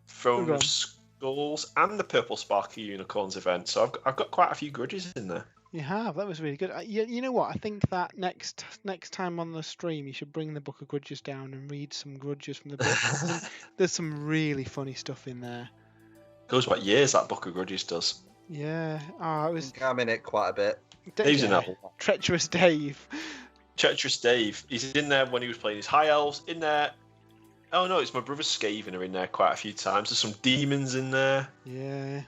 Throne of Skulls and the Purple Sparky Unicorns event, so I've got quite a few grudges in there. You have. That was really good. You know what? I think that next time on the stream, you should bring the Book of Grudges down and read some grudges from the book. There's some really funny stuff in there. Goes what years that Book of Grudges does. Yeah. It was. I'm in it quite a bit. Dave's in that one. Treacherous Dave. Treacherous Dave. He's in there when he was playing his High Elves. In there. Oh no, it's my brother Skaven are in there quite a few times. There's some demons in there. Yeah.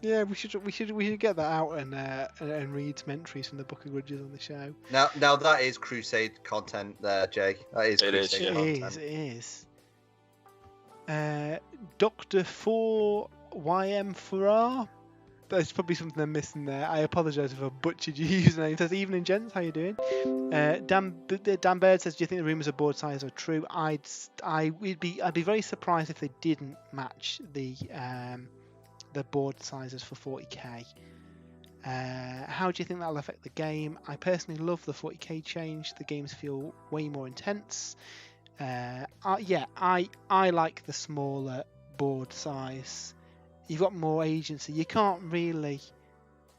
Yeah, we should get that out and read some entries from the Book of Grudges on the show. Now that is Crusade content there, Jay. That is Crusade content. It is. Dr. 4 YM Farrar. There's probably something I'm missing there. I apologise if I butchered your username. It says, evening gents, how you doing? Dan Bird says, do you think the rumours of board size are true? I'd be very surprised if they didn't match the board sizes for 40k. How do you think that'll affect the game? I personally love the 40k change. The games feel way more intense. I like the smaller board size. You've got more agency. You can't really...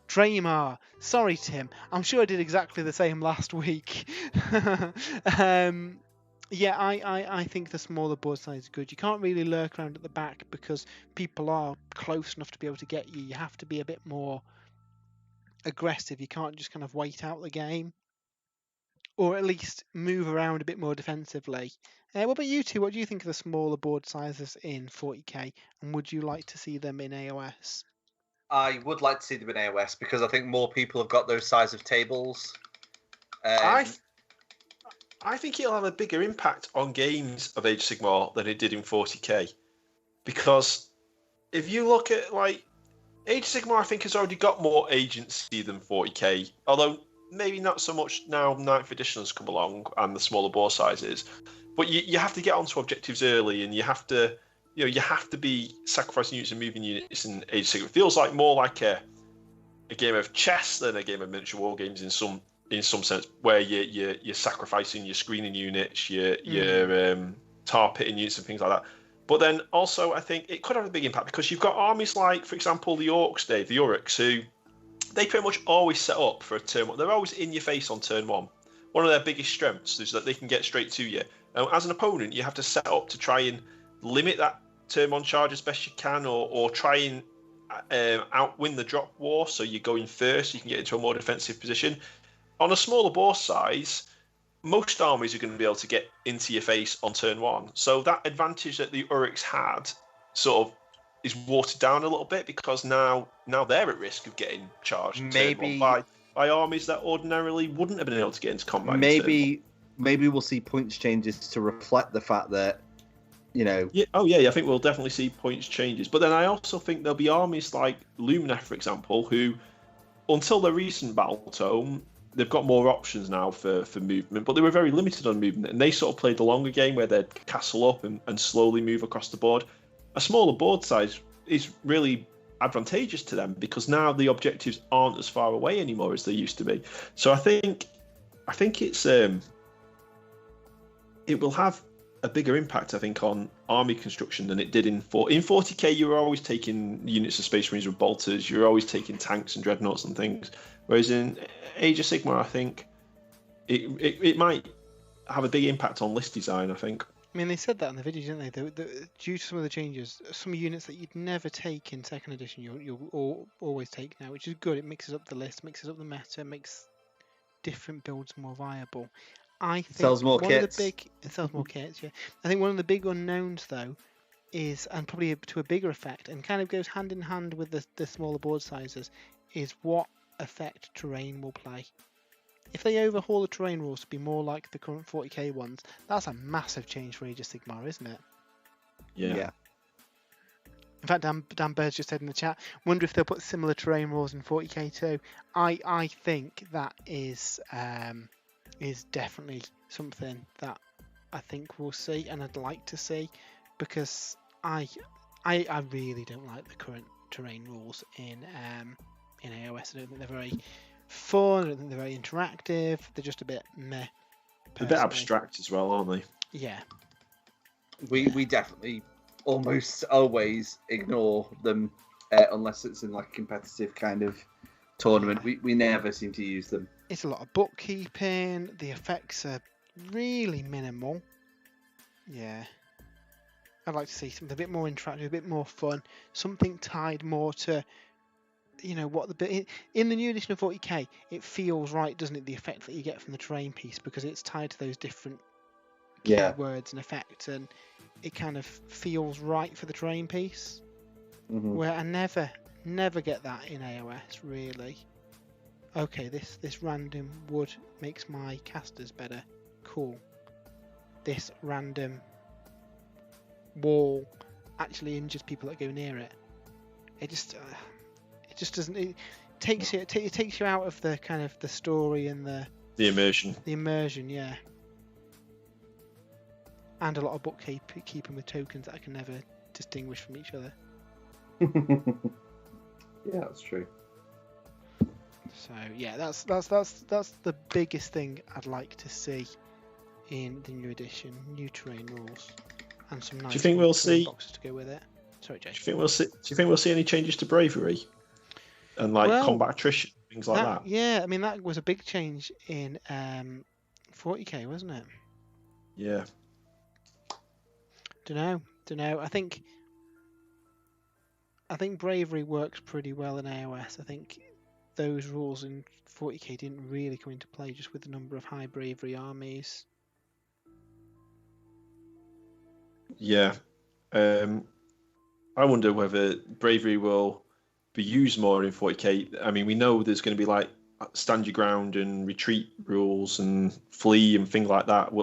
Draymar. Sorry, Tim. I'm sure I did exactly the same last week. I think the smaller board size is good. You can't really lurk around at the back because people are close enough to be able to get you. You have to be a bit more aggressive. You can't just kind of wait out the game. Or at least move around a bit more defensively. What about you two? What do you think of the smaller board sizes in 40k? And would you like to see them in AOS? I would like to see them in AOS because I think more people have got those size of tables. I think it'll have a bigger impact on games of Age of Sigmar than it did in 40k. Because if you look at, like, Age of Sigmar, I think, has already got more agency than 40k. Although, maybe not so much now 9th edition has come along and the smaller board sizes. But you have to get onto objectives early, and you have to be sacrificing units and moving units in Age of Sigmar. It feels like more like a game of chess than a game of miniature war games in some sense, where you're sacrificing your screening units, your tar pitting units and things like that. But then also, I think it could have a big impact because you've got armies like, for example, the Orcs, Dave, the Uruks, who they pretty much always set up for a turn one. They're always in your face on turn one. One of their biggest strengths is that they can get straight to you. As an opponent, you have to set up to try and limit that turn one charge as best you can, or try and outwin the drop war, so you're going first, you can get into a more defensive position. On a smaller board size, most armies are going to be able to get into your face on turn one. So that advantage that the Uruks had sort of is watered down a little bit because now they're at risk of getting charged Maybe by armies that ordinarily wouldn't have been able to get into combat. Maybe we'll see points changes to reflect the fact that, you know... Yeah, I think we'll definitely see points changes. But then I also think there'll be armies like Lumineth, for example, who, until the recent Battle Tome, they've got more options now for movement, but they were very limited on movement, and they sort of played the longer game where they'd castle up and slowly move across the board. A smaller board size is really advantageous to them because now the objectives aren't as far away anymore as they used to be. So I think it's it will have a bigger impact, I think, on army construction than it did in 40k. You were always taking units of Space Marines with bolters. You're always taking tanks and dreadnoughts and things. Whereas in Age of Sigmar, I think it might have a big impact on list design, I think. I mean, they said that in the video, didn't they? Due to some of the changes, some units that you'd never take in 2nd edition, you'll always take now, which is good. It mixes up the list, mixes up the meta, makes different builds more viable. I think sells more kits. It sells more kits, yeah. I think one of the big unknowns, though, is, and probably to a bigger effect, and kind of goes hand in hand with the smaller board sizes, is what effect terrain will play. If they overhaul the terrain rules to be more like the current 40k ones, that's a massive change for Age of Sigmar, isn't it? Yeah. In fact, Dan Bird's just said in the chat, wonder if they'll put similar terrain rules in 40k too. I think that is definitely something that I think we'll see, and I'd like to see, because I really don't like the current terrain rules in AOS. I don't think they're very fun. I don't think they're very interactive. They're just a bit meh. A bit abstract as well, aren't they? Yeah. We definitely almost always ignore them unless it's in like a competitive kind of tournament. We never seem to use them. It's a lot of bookkeeping. The effects are really minimal. Yeah. I'd like to see something a bit more interactive, a bit more fun, something tied more to, you know, what the in the new edition of 40k, it feels right, doesn't it? The effect that you get from the terrain piece, because it's tied to those different keywords and effects, and it kind of feels right for the terrain piece. Mm-hmm. Where I never get that in AOS, really. Okay, this random wood makes my casters better. Cool. This random wall actually injures people that go near it. It just just doesn't. It takes you. It takes you out of the kind of the story and the immersion. The immersion, yeah. And a lot of bookkeeping with tokens that I can never distinguish from each other. Yeah, that's true. So yeah, that's the biggest thing I'd like to see in the new edition, new terrain rules, and some nice. Do you think we'll see boxes to go with it? Sorry, Jay. Do you think we'll see any changes to bravery and combat attrition, things like that? Yeah, I mean that was a big change in 40k, wasn't it? Yeah. Don't know. I think bravery works pretty well in AOS. I think those rules in 40k didn't really come into play just with the number of high bravery armies. Yeah. I wonder whether bravery will be used more in 40k. I mean, we know there's going to be stand your ground and retreat rules and flee and things like that.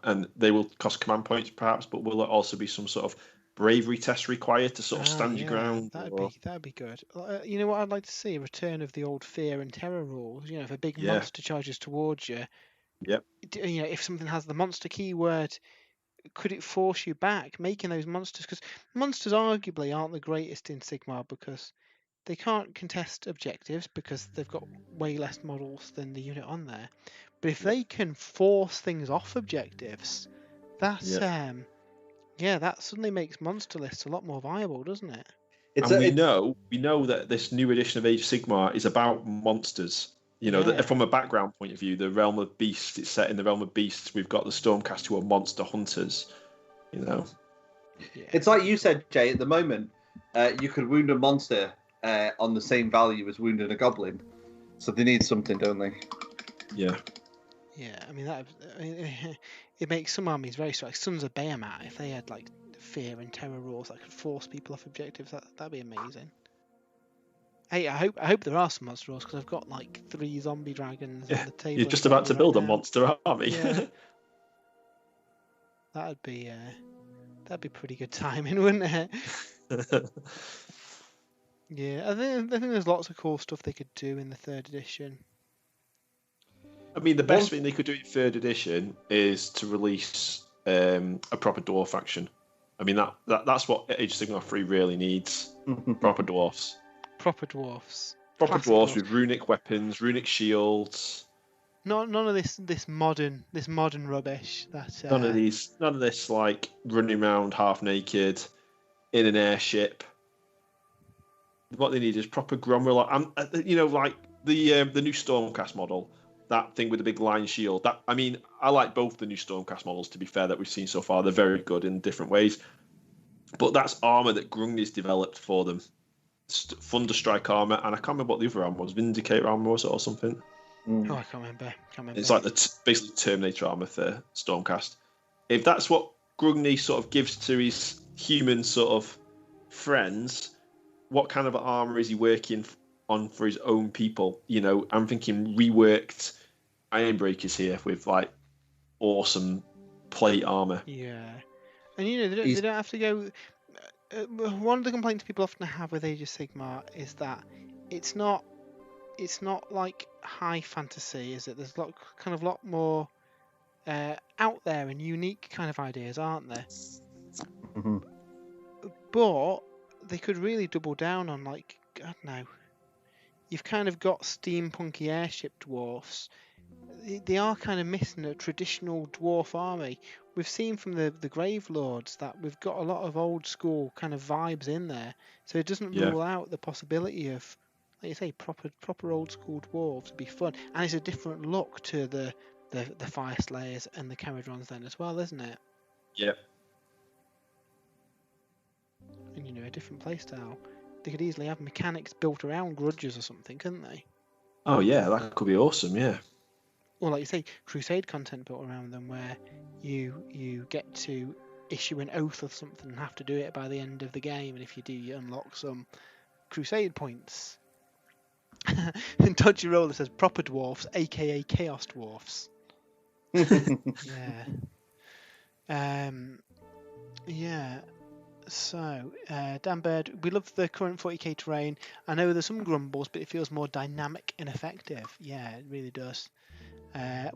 And they will cost command points perhaps, but will it also be some sort of bravery test required to sort of stand your ground? That'd be good. You know what I'd like to see? A return of the old fear and terror rules. You know, if a big monster charges towards you, yep. You know, if something has the monster keyword, could it force you back making those monsters? Because monsters arguably aren't the greatest in Sigmar because they can't contest objectives because they've got way less models than the unit on there. But if they can force things off objectives, that suddenly makes monster lists a lot more viable, doesn't it? We know that this new edition of Age of Sigmar is about monsters. You know, that from a background point of view, the realm of beasts, it's set in the realm of beasts. We've got the Stormcast who are monster hunters. You know, it's like you said, Jay. At the moment, you could wound a monster on the same value as wounding a goblin. So they need something, don't they? Yeah. Yeah, I mean it makes some armies very strong. Like Sons of Behemoth, if they had fear and terror rules that could force people off objectives, that'd be amazing. Hey, I hope there are some monster rules because I've got 3 zombie dragons on the table. You're just about to build a monster army. Yeah. That'd be pretty good timing, wouldn't it? Yeah, I think there's lots of cool stuff they could do in the 3rd edition. I mean, the best thing they could do in 3rd edition is to release a proper dwarf faction. I mean, that's what Age of Sigmar 3 really needs. Proper dwarfs. Proper dwarfs. Proper dwarfs with runic weapons, runic shields. None of this modern rubbish. None of this running around half naked in an airship. What they need is proper Gromwell. The new Stormcast model. That thing with the big lion shield. I like both the new Stormcast models, to be fair, that we've seen so far. They're very good in different ways. But that's armour that Grungni's developed for them. Thunderstrike armour, and I can't remember what the other armour was. Vindicator armour was it or something? Oh, I can't remember. It's like basically Terminator armour for Stormcast. If that's what Grungni sort of gives to his human sort of friends, what kind of armour is he working on for his own people? You know, I'm thinking reworked Ironbreakers here with awesome plate armour. Yeah, and they don't have to go. One of the complaints people often have with Age of Sigmar is that it's not like high fantasy, is it? There's a lot more out there and unique kind of ideas, aren't there? Mm-hmm. But they could really double down on I don't know. You've kind of got steampunky airship dwarfs. They are kind of missing a traditional dwarf army. We've seen from the Grave Lords that we've got a lot of old school kind of vibes in there. So it doesn't rule out the possibility of, like you say, proper old school dwarves would be fun. And it's a different look to the Fire Slayers and the Caradrons then as well, isn't it? Yeah. And a different playstyle. They could easily have mechanics built around grudges or something, couldn't they? Oh yeah, that could be awesome, yeah. Or like you say, Crusade content built around them where you get to issue an oath or something and have to do it by the end of the game, and if you do, you unlock some Crusade points. And Dodgy Roller says proper dwarfs, aka Chaos Dwarfs. Yeah. Yeah. So, Dan Bird, we love the current 40k terrain. I know there's some grumbles, but it feels more dynamic and effective. Yeah, it really does.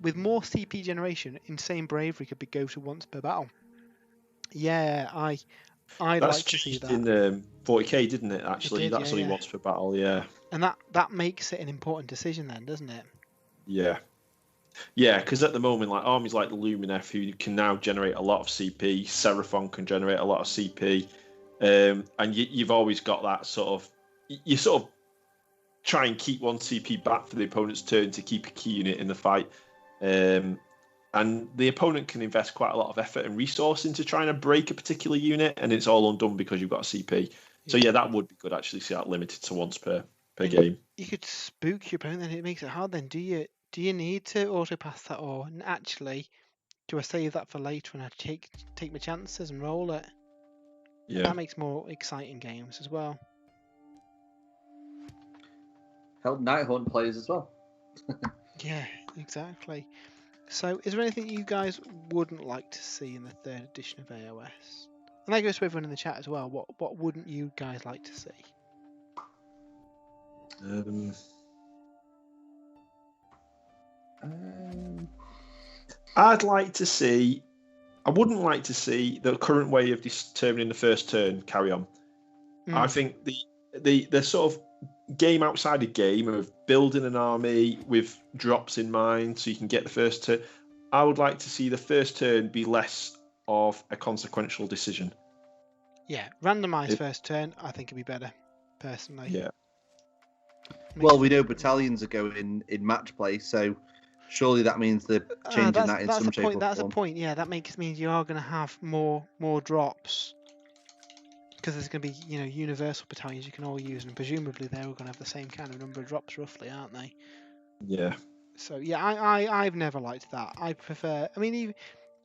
With more CP generation, Insane Bravery could be go-to once per battle. Yeah, I'd like to see That's that. changed in 40k, didn't it? Actually, It did, that's yeah, only yeah. once per battle. Yeah. And that makes it an important decision then, doesn't it? Yeah. Yeah, because at the moment, like armies like the Lumineth, who can now generate a lot of CP, Seraphon can generate a lot of CP, and you've always got that sort of, you sort of try and keep one CP back for the opponent's turn to keep a key unit in the fight, and the opponent can invest quite a lot of effort and resource into trying to break a particular unit, and it's all undone because you've got a CP. So yeah, that would be good actually. See that limited to once per game. You could spook your opponent, then it makes it hard. Then do you need to auto pass that, or actually do I save that for later and I take my chances and roll it? Yeah, That makes more exciting games as well. Help Night Hunt players as well. Yeah, exactly. So, is there anything you guys wouldn't like to see in the 3rd edition of AOS? And that goes to everyone in the chat as well. What wouldn't you guys like to see? I'd like to see. I wouldn't like to see the current way of determining the first turn carry on. I think the sort of game outside a game of building an army with drops in mind so you can get the first turn. I would like to see the first turn be less of a consequential decision. Yeah, randomised first turn, I think it'd be better, personally. Yeah. Well, we know battalions are going in match play, so surely that means they're changing that in some shape or form. That's a point, yeah. That means you are going to have more drops. Because there's going to be, universal battalions you can all use, and presumably they're all going to have the same kind of number of drops, roughly, aren't they? Yeah. So, yeah, I've never liked that. I prefer... I mean, even,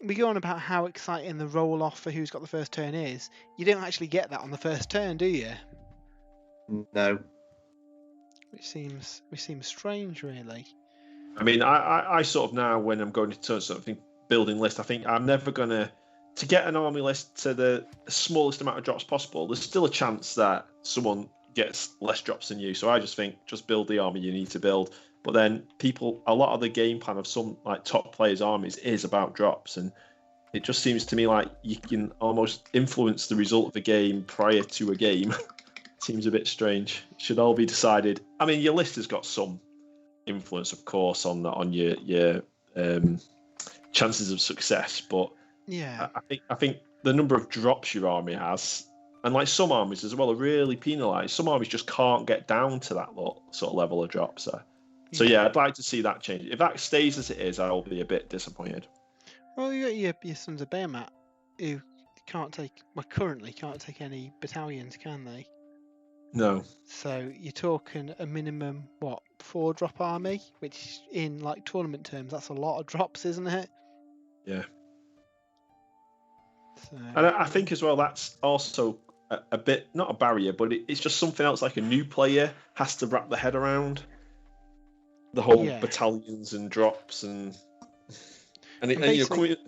we go on about how exciting the roll-off for who's got the first turn is. You don't actually get that on the first turn, do you? No. Which seems strange, really. I mean, I sort of now, when I'm going to sort of building list, I think I'm never going to get an army list to the smallest amount of drops possible. There's still a chance that someone gets less drops than you. So I just think just build the army you need to build. But then a lot of the game plan of some like top players' armies is about drops, and it just seems to me like you can almost influence the result of a game prior to a game. Seems a bit strange. It should all be decided. I mean, your list has got some influence, of course, on your chances of success, but yeah, I think the number of drops your army has, and like some armies as well, are really penalised. Some armies just can't get down to that sort of level of drops. So yeah, I'd like to see that change. If that stays as it is, I'll be a bit disappointed. Well, you got your Sons of Behemat, who currently can't take any battalions, can they? No. So you're talking a minimum 4 drop army, which in like tournament terms, that's a lot of drops, isn't it? Yeah. So, and I think as well that's also a bit, not a barrier, but it's just something else like a new player has to wrap their head around. The whole battalions and drops and coming.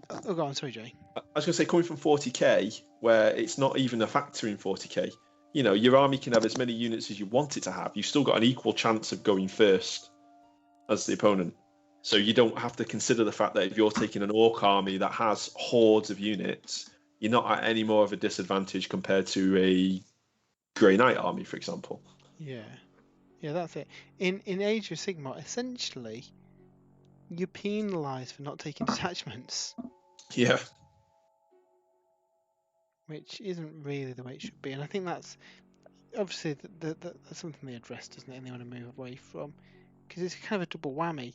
Oh, go on, sorry, Jay. I was going to say, coming from 40k, where it's not even a factor in 40k. Your army can have as many units as you want it to have. You've still got an equal chance of going first as the opponent. So you don't have to consider the fact that if you're taking an orc army that has hordes of units, you're not at any more of a disadvantage compared to a Grey Knight army, for example. Yeah, that's it. In Age of Sigmar, essentially, you're penalised for not taking detachments. Yeah. Which isn't really the way it should be, and I think that's obviously that's something they addressed, isn't it? And they want to move away from, because it's kind of a double whammy.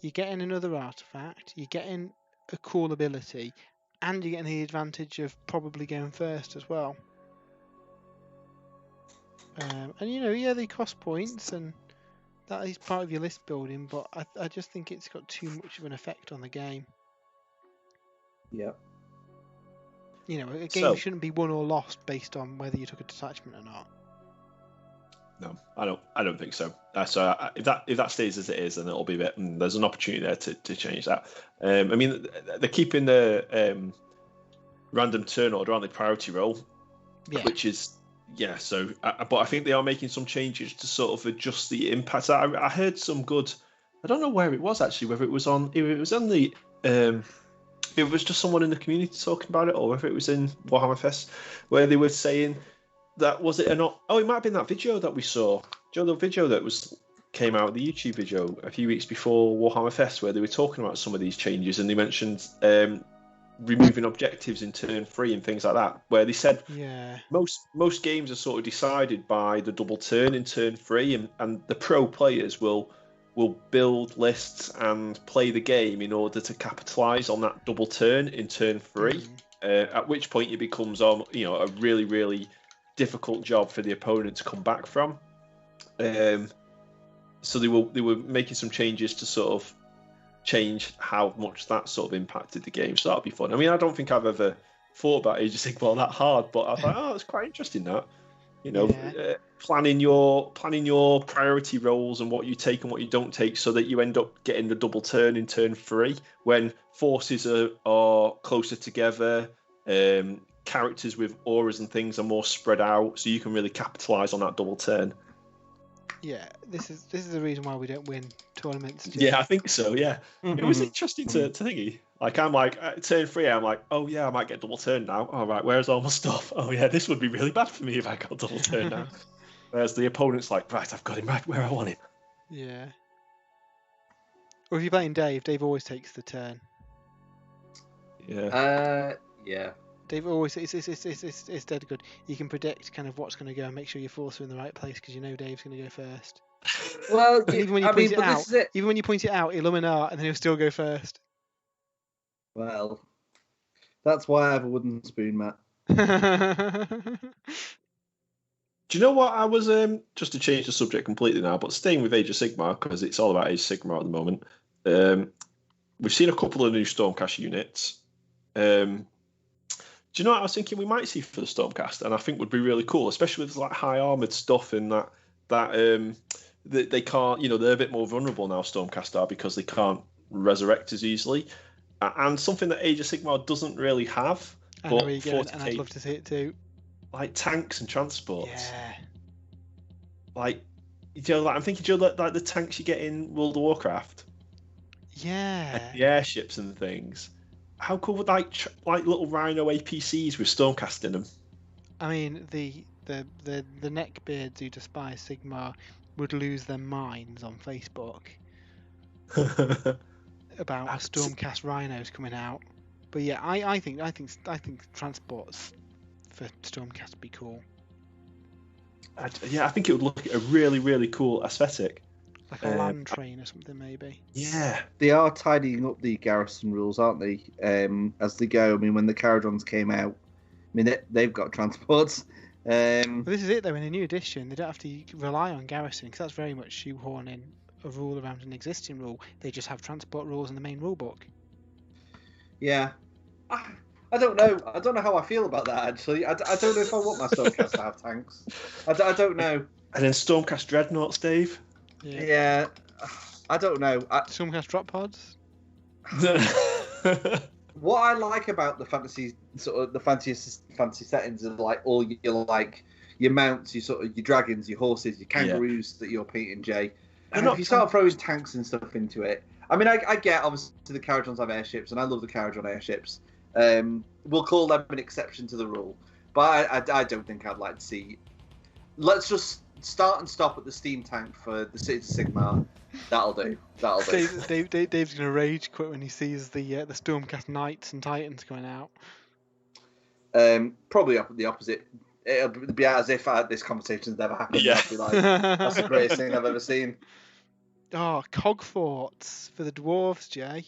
You're getting another artifact, you're getting a cool ability, and you're getting the advantage of probably going first as well. And they cost points, and that is part of your list building, but I just think it's got too much of an effect on the game. Yeah. A game shouldn't be won or lost based on whether you took a detachment or not. No, I don't think so. So if that stays as it is, then it'll be a bit. There's an opportunity there to change that. I mean, they're keeping the random turn order, aren't they? Priority roll, Yeah. which is So, but I think they are making some changes to sort of adjust the impact. I heard some good. I don't know where it was actually. Whether it was on the. It was just someone in the community talking about it, or whether it was in Warhammer Fest, where they were saying that was it or not. Oh, it might have been that video that we saw. Do you know the video that came out, the YouTube video a few weeks before Warhammer Fest, where they were talking about some of these changes, and they mentioned removing objectives in turn 3 and things like that, where they said most games are sort of decided by the double turn in turn 3, and the pro players will build lists and play the game in order to capitalise on that double turn in turn 3. At which point it becomes a really, really difficult job for the opponent to come back from. So they were making some changes to sort of change how much that sort of impacted the game. So that'll be fun. I mean, I don't think I've ever thought about Age of Sigmar that hard, but I thought, it's quite interesting that. Planning your priority roles and what you take and what you don't take, so that you end up getting the double turn in turn 3 when forces are closer together. Characters with auras and things are more spread out, so you can really capitalise on that double turn. Yeah, this is the reason why we don't win tournaments. Yeah, I think so. Yeah, it was interesting to thingy. Like I'm like at turn 3, I'm like, oh yeah, I might get double turn now. All right, where's all my stuff? Oh yeah, this would be really bad for me if I got double turn now. Whereas the opponent's like, right, I've got him right where I want him. Yeah. Or if you're playing Dave always takes the turn. Yeah. Yeah. Dave always it's dead good. You can predict kind of what's going to go and make sure your forces are in the right place because you know Dave's going to go first. Well, even when you point it out, Illuminate, and then he'll still go first. Well, that's why I have a wooden spoon, Matt. Do you know what I was just to change the subject completely now, but staying with Age of Sigmar because it's all about Age of Sigmar at the moment. We've seen a couple of new Stormcast units. Do you know what I was thinking we might see for the Stormcast, and I think would be really cool, especially with like high armored stuff and that they can't, they're a bit more vulnerable now. Stormcast are, because they can't resurrect as easily, and something that Age of Sigmar doesn't really have. I know where you're going, and I'd love to see it too. Like tanks and transports. Yeah. Like, I'm thinking, like the tanks you get in World of Warcraft. Yeah. Like the airships and things. How cool would like little Rhino APCs with Stormcast in them? I mean, the neckbeards who despise Sigmar would lose their minds on Facebook about Stormcast Rhinos coming out. But yeah, I think transports for Stormcast would be cool. I think it would look a really, really cool aesthetic. Like a land train or something, maybe. Yeah. They are tidying up the garrison rules, aren't they? As they go. I mean, when the Caradrons came out, they've got transports. But this is it, though. In a new edition, they don't have to rely on garrison, because that's very much shoehorning a rule around an existing rule. They just have transport rules in the main rule book. Yeah. I don't know. I don't know how I feel about that, actually. I don't know if I want my Stormcast to have tanks. I don't know. And then Stormcast Dreadnoughts, Dave? Yeah. I don't know. Stormcast drop pods? What I like about the fantasy settings is like all your mounts, your dragons, your horses, your kangaroos that you're painting, Jay. And if you start throwing tanks and stuff into it, I mean, I get obviously the Caradrons have airships, and I love the Caradron airships. We'll call them an exception to the rule, but I don't think I'd like to see. Let's just start and stop at the steam tank for the City of Sigmar. That'll do. Dave's gonna rage quit when he sees the Stormcast Knights and Titans going out. Probably the opposite. It'll be as if this conversation's never happened. Yeah. I'll be like, that's the greatest thing I've ever seen. Oh, cog forts for the dwarves, Jay.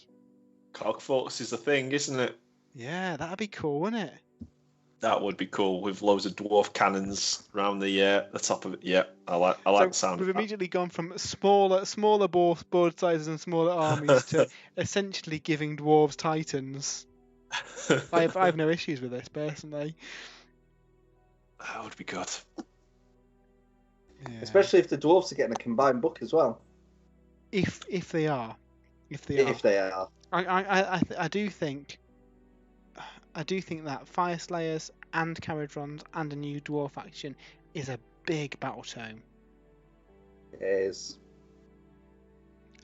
Cog forts is the thing, isn't it? Yeah, that'd be cool, wouldn't it? That would be cool, with loads of dwarf cannons around the top of it. Yeah, I like the sound. We've immediately gone from smaller board sizes and smaller armies to essentially giving dwarves titans. I have no issues with this personally. That would be good. Yeah. Especially if the dwarves are getting a combined book as well. If they are. I do think I do think that Fire Slayers and Caradrons and a new Dwarf faction is a big battle tome. It is.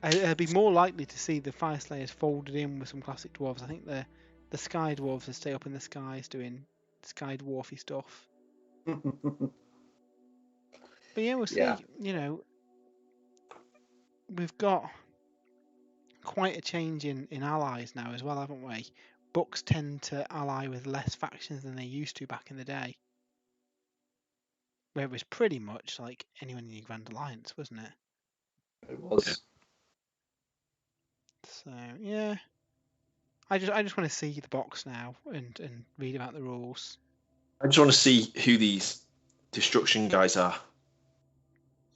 I'd be more likely to see the Fire Slayers folded in with some classic dwarves. I think the Sky Dwarves will stay up in the skies doing Sky Dwarfy stuff. But yeah, we'll see. Yeah. You know, we've got quite a change in allies now as well, haven't we? Books tend to ally with less factions than they used to back in the day. Where it was pretty much like anyone in your Grand Alliance, wasn't it? It was. So yeah. I just want to see the box now and read about the rules. I just want to see who these destruction guys are.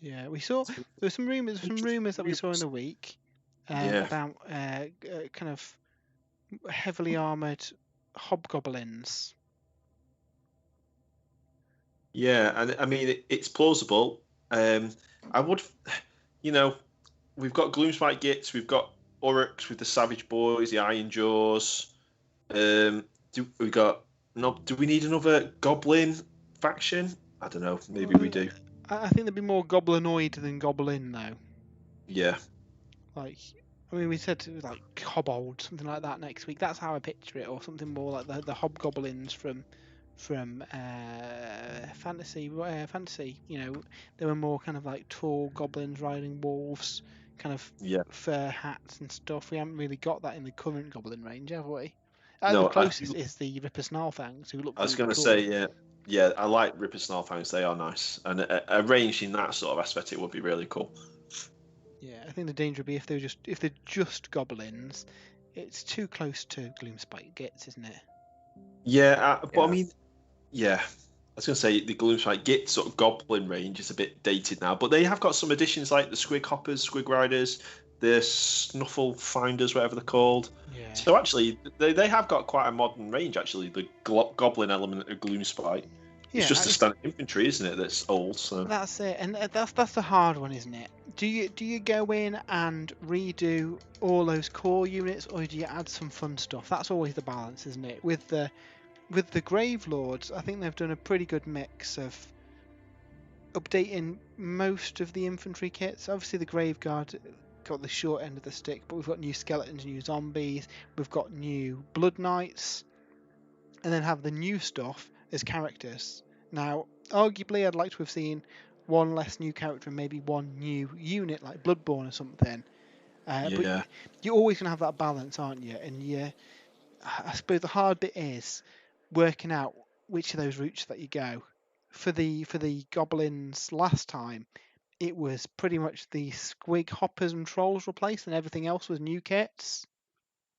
Yeah, we saw there were some rumours that we saw in the week about kind of heavily armoured hobgoblins. Yeah, and I mean it's plausible. I would, we've got Gloomspite Gits, we've got Uruks with the Savage Boys, the Iron Jaws. Do we need another Goblin faction? I don't know. Maybe we do. I think there'd be more goblinoid than goblin though. Yeah. Like, I mean, we said like kobold, something like that next week. That's how I picture it, or something more like the hobgoblins from fantasy. You know, they were more kind of like tall goblins riding wolves, kind of fur hats and stuff. We haven't really got that in the current goblin range, have we? The closest is the Ripper Snarlfangs, who look. I was going to cool. say, yeah, I like Ripper Snarlfangs. They are nice, and arranged in that sort of aesthetic would be really cool. Yeah, I think the danger would be if they're just goblins, it's too close to Gloomspite Gits, isn't it? Yeah, but I mean, I was going to say the Gloomspite Git sort of goblin range is a bit dated now, but they have got some additions like the Squig Hoppers, Squig Riders, the Snuffle Finders, whatever they're called. Yeah. So actually, they have got quite a modern range. Actually, the goblin element of Gloomspite. It's just the standard infantry, isn't it? That's old. So that's it, and that's the hard one, isn't it? Do you go in and redo all those core units, or do you add some fun stuff? That's always the balance, isn't it? With the Grave Lords, I think they've done a pretty good mix of updating most of the infantry kits. Obviously, the Grave Guard got the short end of the stick, but we've got new skeletons, new zombies, we've got new Blood Knights, and then have the new stuff as characters. Now, arguably, I'd like to have seen one less new character and maybe one new unit like Bloodborne or something. But you're always going to have that balance, aren't you? And I suppose the hard bit is working out which of those routes that you go. For the goblins last time, it was pretty much the Squig Hoppers and Trolls replaced, and everything else was new kits.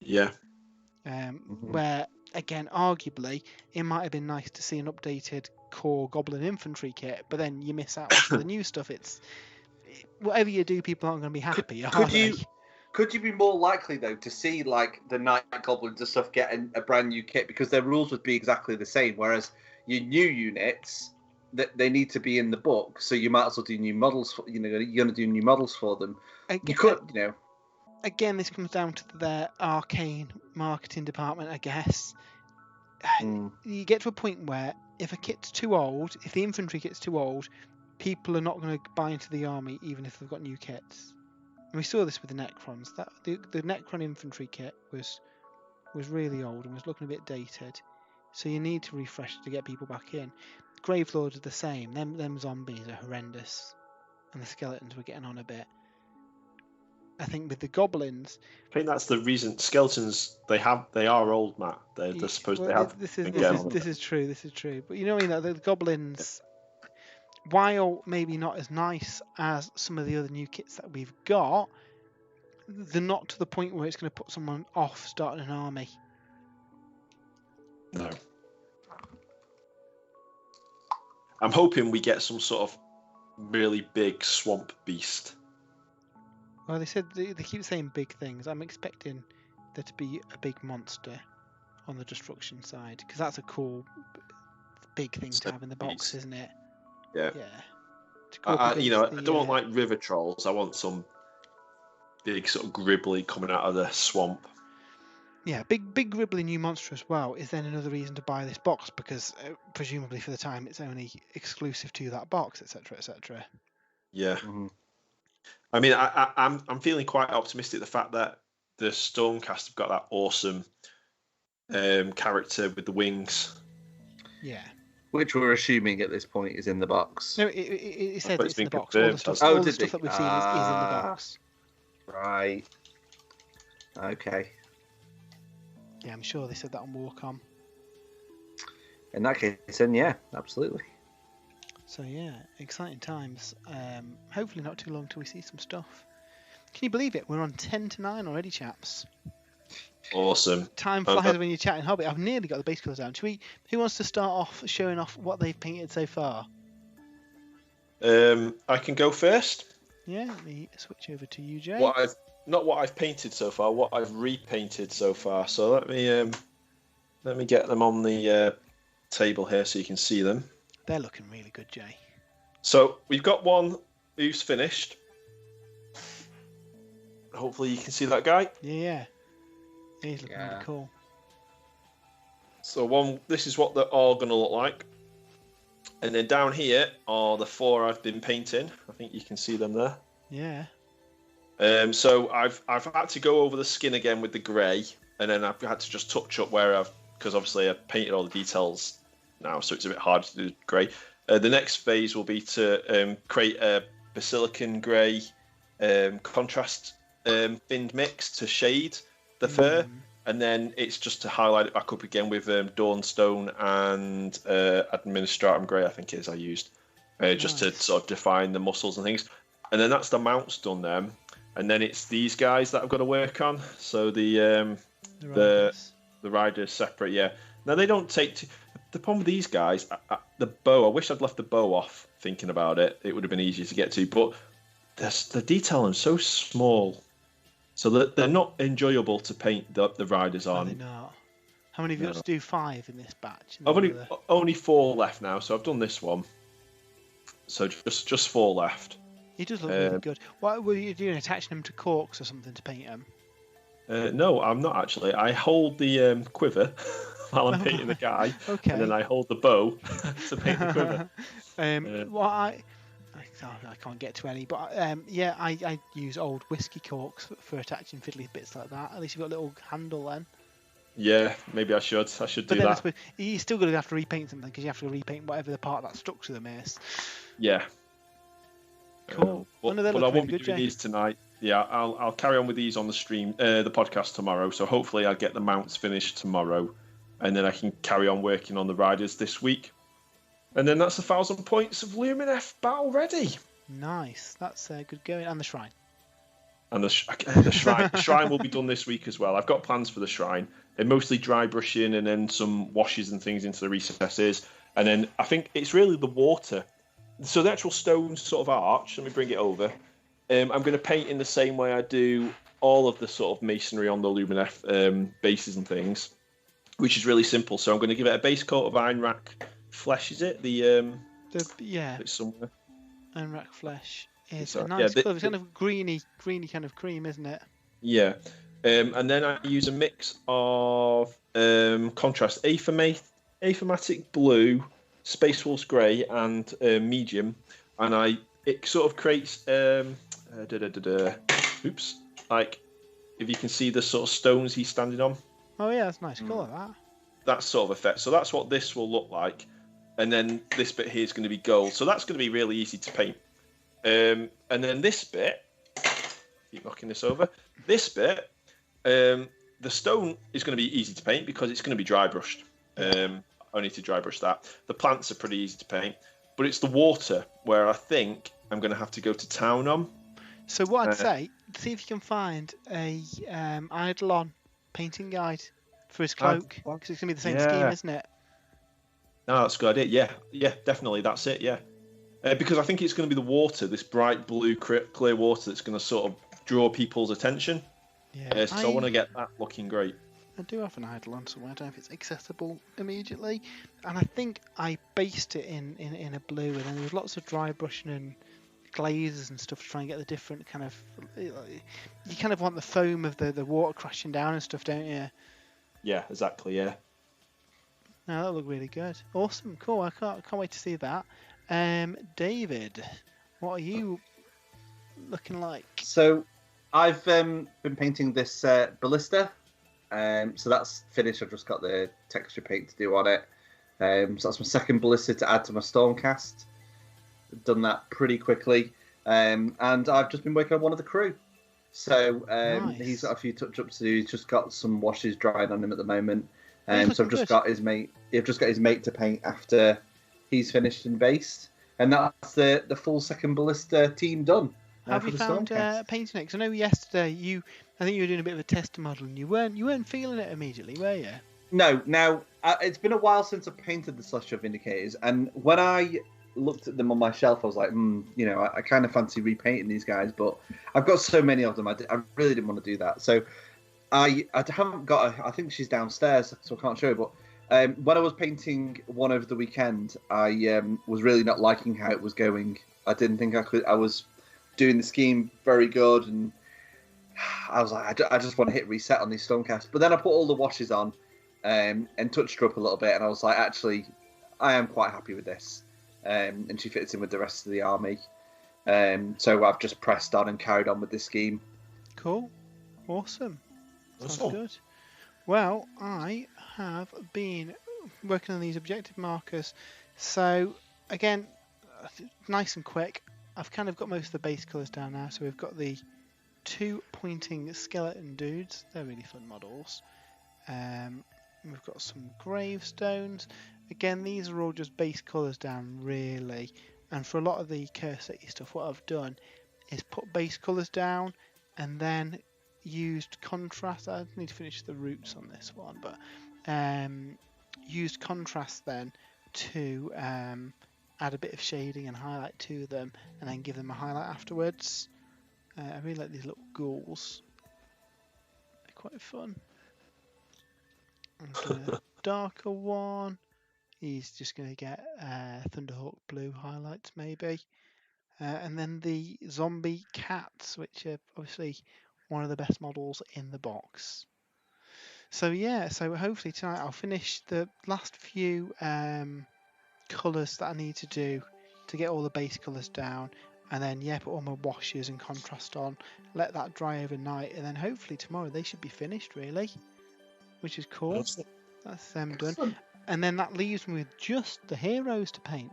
Yeah. Where again, arguably, it might have been nice to see an updated core Goblin infantry kit, but then you miss out on the new stuff. Whatever you do, people aren't going to be happy. Could you be more likely though to see like the Night Goblins and stuff getting a brand new kit because their rules would be exactly the same, whereas your new units that they need to be in the book, so you might as well do new models. You're going to do new models for them. Again, this comes down to their arcane marketing department, I guess. You get to a point where if a kit's too old, if the infantry kit's too old, people are not going to buy into the army even if they've got new kits. And we saw this with the Necrons. The Necron infantry kit was really old and was looking a bit dated. So you need to refresh to get people back in. Gravelords are the same. Them zombies are horrendous, and the skeletons were getting on a bit. I think with the goblins, I think that's the reason. Skeletons they are old, Matt. They're supposed to have. This is true. This is true. But you know what I mean? The goblins, while maybe not as nice as some of the other new kits that we've got, they're not to the point where it's going to put someone off starting an army. No. I'm hoping we get some sort of really big swamp beast. Well, they said they keep saying big things. I'm expecting there to be a big monster on the destruction side, because that's a cool big thing to have in the box, isn't it? Yeah. I don't want like river trolls. I want some big sort of gribbly coming out of the swamp. Yeah, big gribbly new monster as well is then another reason to buy this box, because presumably for the time it's only exclusive to that box, etc., etc. Yeah. Mhm. I mean, I'm feeling quite optimistic. The fact that the Stormcast have got that awesome character with the wings. Yeah. Which we're assuming at this point is in the box. No, it said But it's in the been box. All the confirmed, stuff, hasn't it? all Oh, the did stuff they? that we've seen is in the box. Right. Okay. Yeah, I'm sure they said that on Warcom. In that case, then yeah, absolutely. So yeah, exciting times. Hopefully not too long till we see some stuff. Can you believe it? We're on 10 to 9 already, chaps. Awesome. Time flies when you're chatting Hobbit. I've nearly got the base colours down. Who wants to start off showing off what they've painted so far? I can go first. Yeah, let me switch over to you, Jay. Not what I've painted so far, what I've repainted so far. So let me get them on the table here so you can see them. They're looking really good, Jay. So we've got one who's finished. Hopefully you can see that guy. Yeah. He's looking really cool. So this is what they're all going to look like. And then down here are the 4 I've been painting. I think you can see them there. Yeah. So I've had to go over the skin again with the grey, and then I've had to just touch up because obviously I've painted all the details now, so it's a bit hard to do grey. The next phase will be to create a basilican grey contrast thinned mix to shade the fur, and then it's just to highlight it back up again with Dawnstone and Administratum grey, I think it is I used, just to sort of define the muscles and things. And then that's the mounts done then. And then it's these guys that I've got to work on. So the riders separate, yeah. Now they don't take the problem with these guys. The bow. I wish I'd left the bow off. Thinking about it, it would have been easier to get to. But the detail is so small, so that they're not enjoyable to paint the riders on. Are they not? How many have you got to do? 5 in this batch? I've only 4 left now, so I've done this one. So just 4 left. He does look really good. What were you doing? Attaching them to corks or something to paint them? No, I'm not actually. I hold the quiver while I'm painting the guy, okay. And then I hold the bow to paint the quiver. I can't get to any, but I use old whiskey corks for attaching fiddly bits like that. At least you've got a little handle then. Yeah, maybe I should do that. I suppose you're still going to have to repaint something, because you have to repaint whatever the part that stuck to them is. Yeah. Cool. But I won't be doing these tonight. Yeah, I'll carry on with these on the stream, the podcast tomorrow. So hopefully I'll get the mounts finished tomorrow, and then I can carry on working on the riders this week. And then that's 1,000 points of Lumineth battle ready. Nice. That's good going. And the shrine. And the shrine. The shrine will be done this week as well. I've got plans for the shrine. And mostly dry brushing and then some washes and things into the recesses. And then I think it's really the water. So the actual stone sort of arch, let me bring it over. I'm going to paint in the same way I do all of the sort of masonry on the Lumineth bases and things, which is really simple. So I'm going to give it a base coat of Ironrack flesh, is it? It's somewhere. Ironrack flesh is a nice colour. It's kind of greeny kind of cream, isn't it? Yeah. And then I use a mix of contrast Aphamatic blue, Space Wolf's grey, and medium, and it sort of creates oops, like if you can see the sort of stones he's standing on. Oh yeah, that's nice colour, that sort of effect. So that's what this will look like, and then this bit here is going to be gold. So that's going to be really easy to paint. And then this bit, keep knocking this over. This bit, the stone is going to be easy to paint because it's going to be dry brushed. I need to dry brush that. The plants are pretty easy to paint, but it's the water where I think I'm going to have to go to town on. So what I'd say, see if you can find a Eidolon painting guide for his cloak, because it's going to be the same scheme, isn't it? No, that's a good idea. Yeah, definitely, that's it. Yeah, because I think it's going to be the water, this bright blue clear water, that's going to sort of draw people's attention. Yeah. So I want to get that looking great. I do have an Eidolon somewhere. I don't know if it's accessible immediately. And I think I based it in a blue, and then there was lots of dry brushing and glazes and stuff to try and get the different kind of... You kind of want the foam of the water crashing down and stuff, don't you? Yeah, exactly. Yeah. No, that looked really good. Awesome, cool. I can't wait to see that. David, what are you looking like? So I've been painting this ballista. So that's finished. I've just got the texture paint to do on it. So that's my second ballista to add to my Stormcast. I've done that pretty quickly. And I've just been working on one of the crew. So Nice. he's got a few touch-ups to do. He's just got some washes drying on him at the moment. He's So looking I've just good. got his mate. I've just got his mate to paint after he's finished and based. And that's the full second ballista team done. Have for you the found Stormcast. painting it? 'Cause I know yesterday I think you were doing a bit of a tester model, and you weren't feeling it immediately, were you? No. Now it's been a while since I painted the Celestial Vindicators, and when I looked at them on my shelf, I was like, I kind of fancy repainting these guys, but I've got so many of them. I really didn't want to do that. So I haven't got her. I think she's downstairs, so I can't show her. But when I was painting one over the weekend, I was really not liking how it was going. I didn't think I could. I was doing the scheme very good, and I was like, I just want to hit reset on these Stormcasts. But then I put all the washes on and touched her up a little bit, and I was like, actually, I am quite happy with this. And she fits in with the rest of the army. So I've just pressed on and carried on with this scheme. Cool, awesome. Sounds Awesome. good. Well, I have been working on these objective markers. So again, nice and quick. I've kind of got most of the base colours down now. So we've got the 2 pointing skeleton dudes. They're really fun models. We've got some gravestones. Again, these are all just base colours down, really. And for a lot of the curse stuff, what I've done is put base colours down and then used contrast. I need to finish the roots on this one, but used contrast then to add a bit of shading and highlight to them, and then give them a highlight afterwards. I really like these little ghouls. They're quite fun. And a darker one. He's just going to get Thunderhawk blue highlights maybe. And then the zombie cats, which are obviously one of the best models in the box. So yeah, so hopefully tonight I'll finish the last few colours that I need to do to get all the base colours down, and then put all my washes and contrast on, let that dry overnight, and then hopefully tomorrow they should be finished really, which is cool. That's them done. Excellent. And then that leaves me with just the heroes to paint.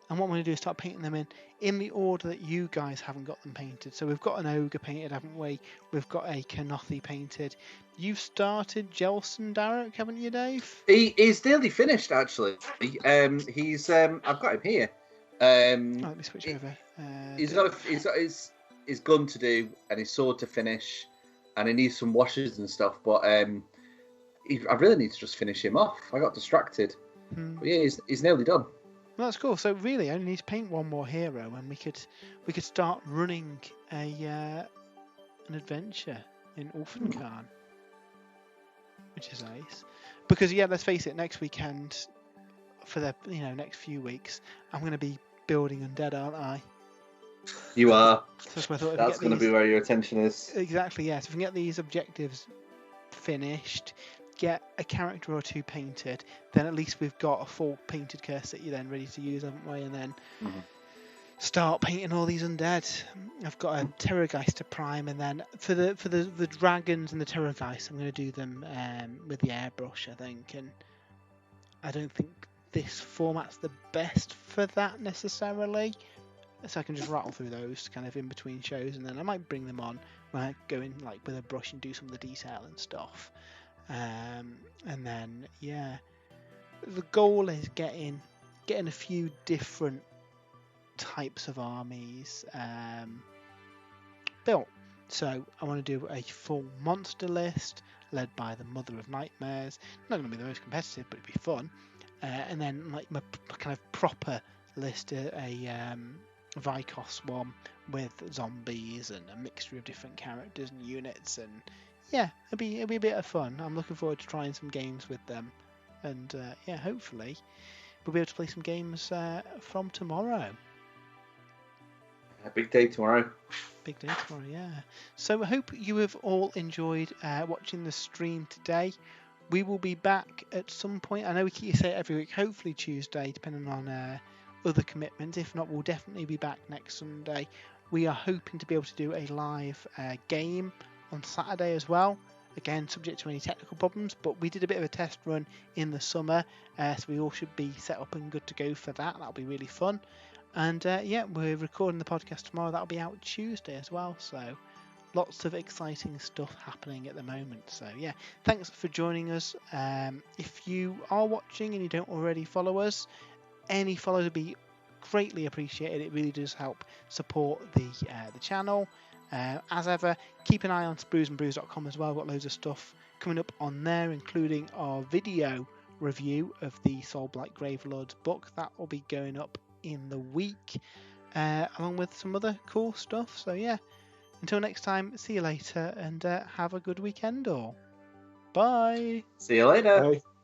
And what I'm going to do is start painting them in the order that you guys haven't got them painted. So we've got an ogre painted, haven't we? We've got a Kenothi painted. You've started Jelson Darrock, haven't you, Dave? He's nearly finished, actually. He's I've got him here. Let me switch over. He's got his gun to do and his sword to finish, and he needs some washes and stuff. But I really need to just finish him off. I got distracted. But yeah, he's nearly done. Well, that's cool. So really, I only need to paint one more hero, and we could start running an adventure in Ulfenkarn, which is nice. Because let's face it, next weekend, for the next few weeks, I'm going to be building undead, aren't I? You are. So I thought That's going to be where your attention is. Exactly. Yes. If we can get these objectives finished, get a character or two painted, then at least we've got a full painted curse that you're then ready to use, haven't we? And then start painting all these undead. I've got a Terrorgeist to prime, and then for the dragons and the Terrorgeist, I'm going to do them with the airbrush, I think. And I don't think this format's the best for that necessarily, so I can just rattle through those kind of in between shows, and then I might bring them on when I go in with a brush and do some of the detail and stuff. And then the goal is getting a few different types of armies built. So I want to do a full monster list led by the Mother of Nightmares. Not going to be the most competitive, but it'd be fun. And then my kind of proper list, a Vikos one with zombies and a mixture of different characters and units, and it'll be a bit of fun. I'm looking forward to trying some games with them, and hopefully we'll be able to play some games from tomorrow. A big day tomorrow. Big day tomorrow, yeah. So I hope you have all enjoyed watching the stream today. we will be back at some point. I know we keep saying it every week, hopefully Tuesday, depending on other commitments. If not, we'll definitely be back next Sunday. We are hoping to be able to do a live game on Saturday as well. Again, subject to any technical problems, but we did a bit of a test run in the summer, so we all should be set up and good to go for that. That'll be really fun. And yeah, we're recording the podcast tomorrow. That'll be out Tuesday as well. So lots of exciting stuff happening at the moment. So yeah, thanks for joining us. If you are watching and you don't already follow us, any follow would be greatly appreciated. It really does help support the channel. As ever, keep an eye on spruesandbrews.com as well. We've got loads of stuff coming up on there, including our video review of the Soulblight Gravelords book. That will be going up in the week, along with some other cool stuff. So yeah, until next time, see you later, and have a good weekend all. Bye. See you later. Bye.